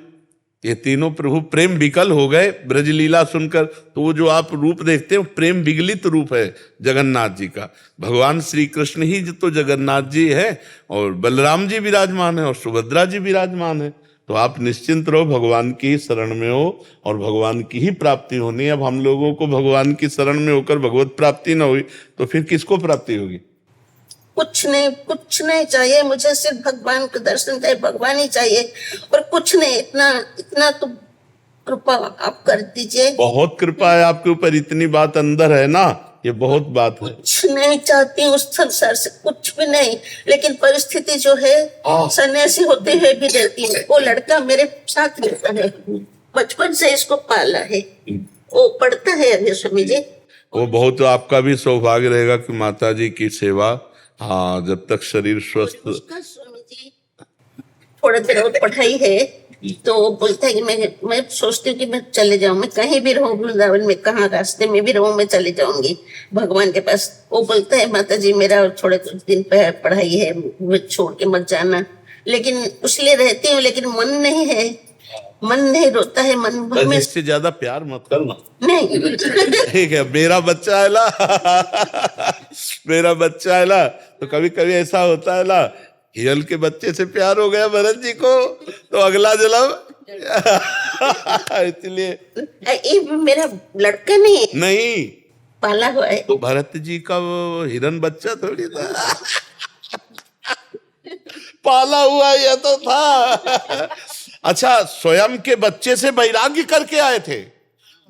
ये तीनों प्रभु प्रेम विकल हो गए ब्रजलीला सुनकर। तो वो जो आप रूप देखते हो प्रेम विगलित रूप है जगन्नाथ जी का। भगवान श्री कृष्ण ही तो जगन्नाथ जी है, और बलराम जी विराजमान है और सुभद्रा जी विराजमान है। तो आप निश्चिंत रहो, भगवान की ही शरण में हो और भगवान की ही प्राप्ति होनी है। अब हम लोगों को भगवान की शरण में होकर भगवत प्राप्ति न हुई तो फिर किसको प्राप्ति होगी? कुछ नहीं चाहिए मुझे, सिर्फ भगवान का दर्शन चाहिए, भगवान ही चाहिए और कुछ नहीं। इतना तो कृपा आप कर दीजिए। बहुत कृपा है आपके ऊपर, इतनी बात अंदर है ना, ये बहुत बात है। कुछ नहीं चाहती हूँ उस संसार से, कुछ भी नहीं, लेकिन परिस्थिति जो है सन्यासी होते हुए भी रहती है। वो लड़का मेरे साथ रहता है, बचपन से इसको पाला है, वो पढ़ता है अभी स्वामी जी। वो बहुत आपका भी सौभाग्य रहेगा कि माता जी की सेवा, हाँ, जब तक शरीर स्वस्थ। स्वामी जी थोड़ा देर और पढ़ाई है तो बोलता है कि मैं सोचती हूँ कि मैं चले जाऊं, मैं कहीं भी रहूं वृंदावन में, कहाँ रास्ते में भी रहूं, मैं चले जाऊंगी भगवान के पास। वो बोलता है माता जी मेरा और थोड़े कुछ दिन पढ़ाई है, मैं छोड़ के मत जाना। लेकिन उसलिए रहती हूँ, लेकिन मन नहीं है, मन नहीं रोता है, मन में इससे ज्यादा प्यार मत करना, नहीं। ठीक है। मेरा बच्चा है ना मेरा बच्चा है ना, तो कभी कभी ऐसा होता है ना, हिरल के बच्चे से प्यार हो गया भरत जी को तो अगला जन्म इसलिए मेरा लड़का नहीं पाला हुआ है। तो भरत जी का वो हिरन बच्चा थोड़ी था पाला हुआ ये तो था। अच्छा, स्वयं के बच्चे से वैराग्य करके आए थे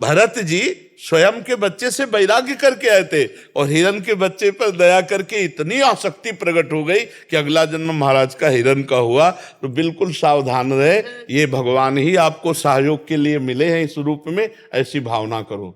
भरत जी, स्वयं के बच्चे से वैराग्य करके आए थे, और हिरन के बच्चे पर दया करके इतनी आसक्ति प्रकट हो गई कि अगला जन्म महाराज का हिरन का हुआ। तो बिल्कुल सावधान रहे, ये भगवान ही आपको सहयोग के लिए मिले हैं इस रूप में, ऐसी भावना करो।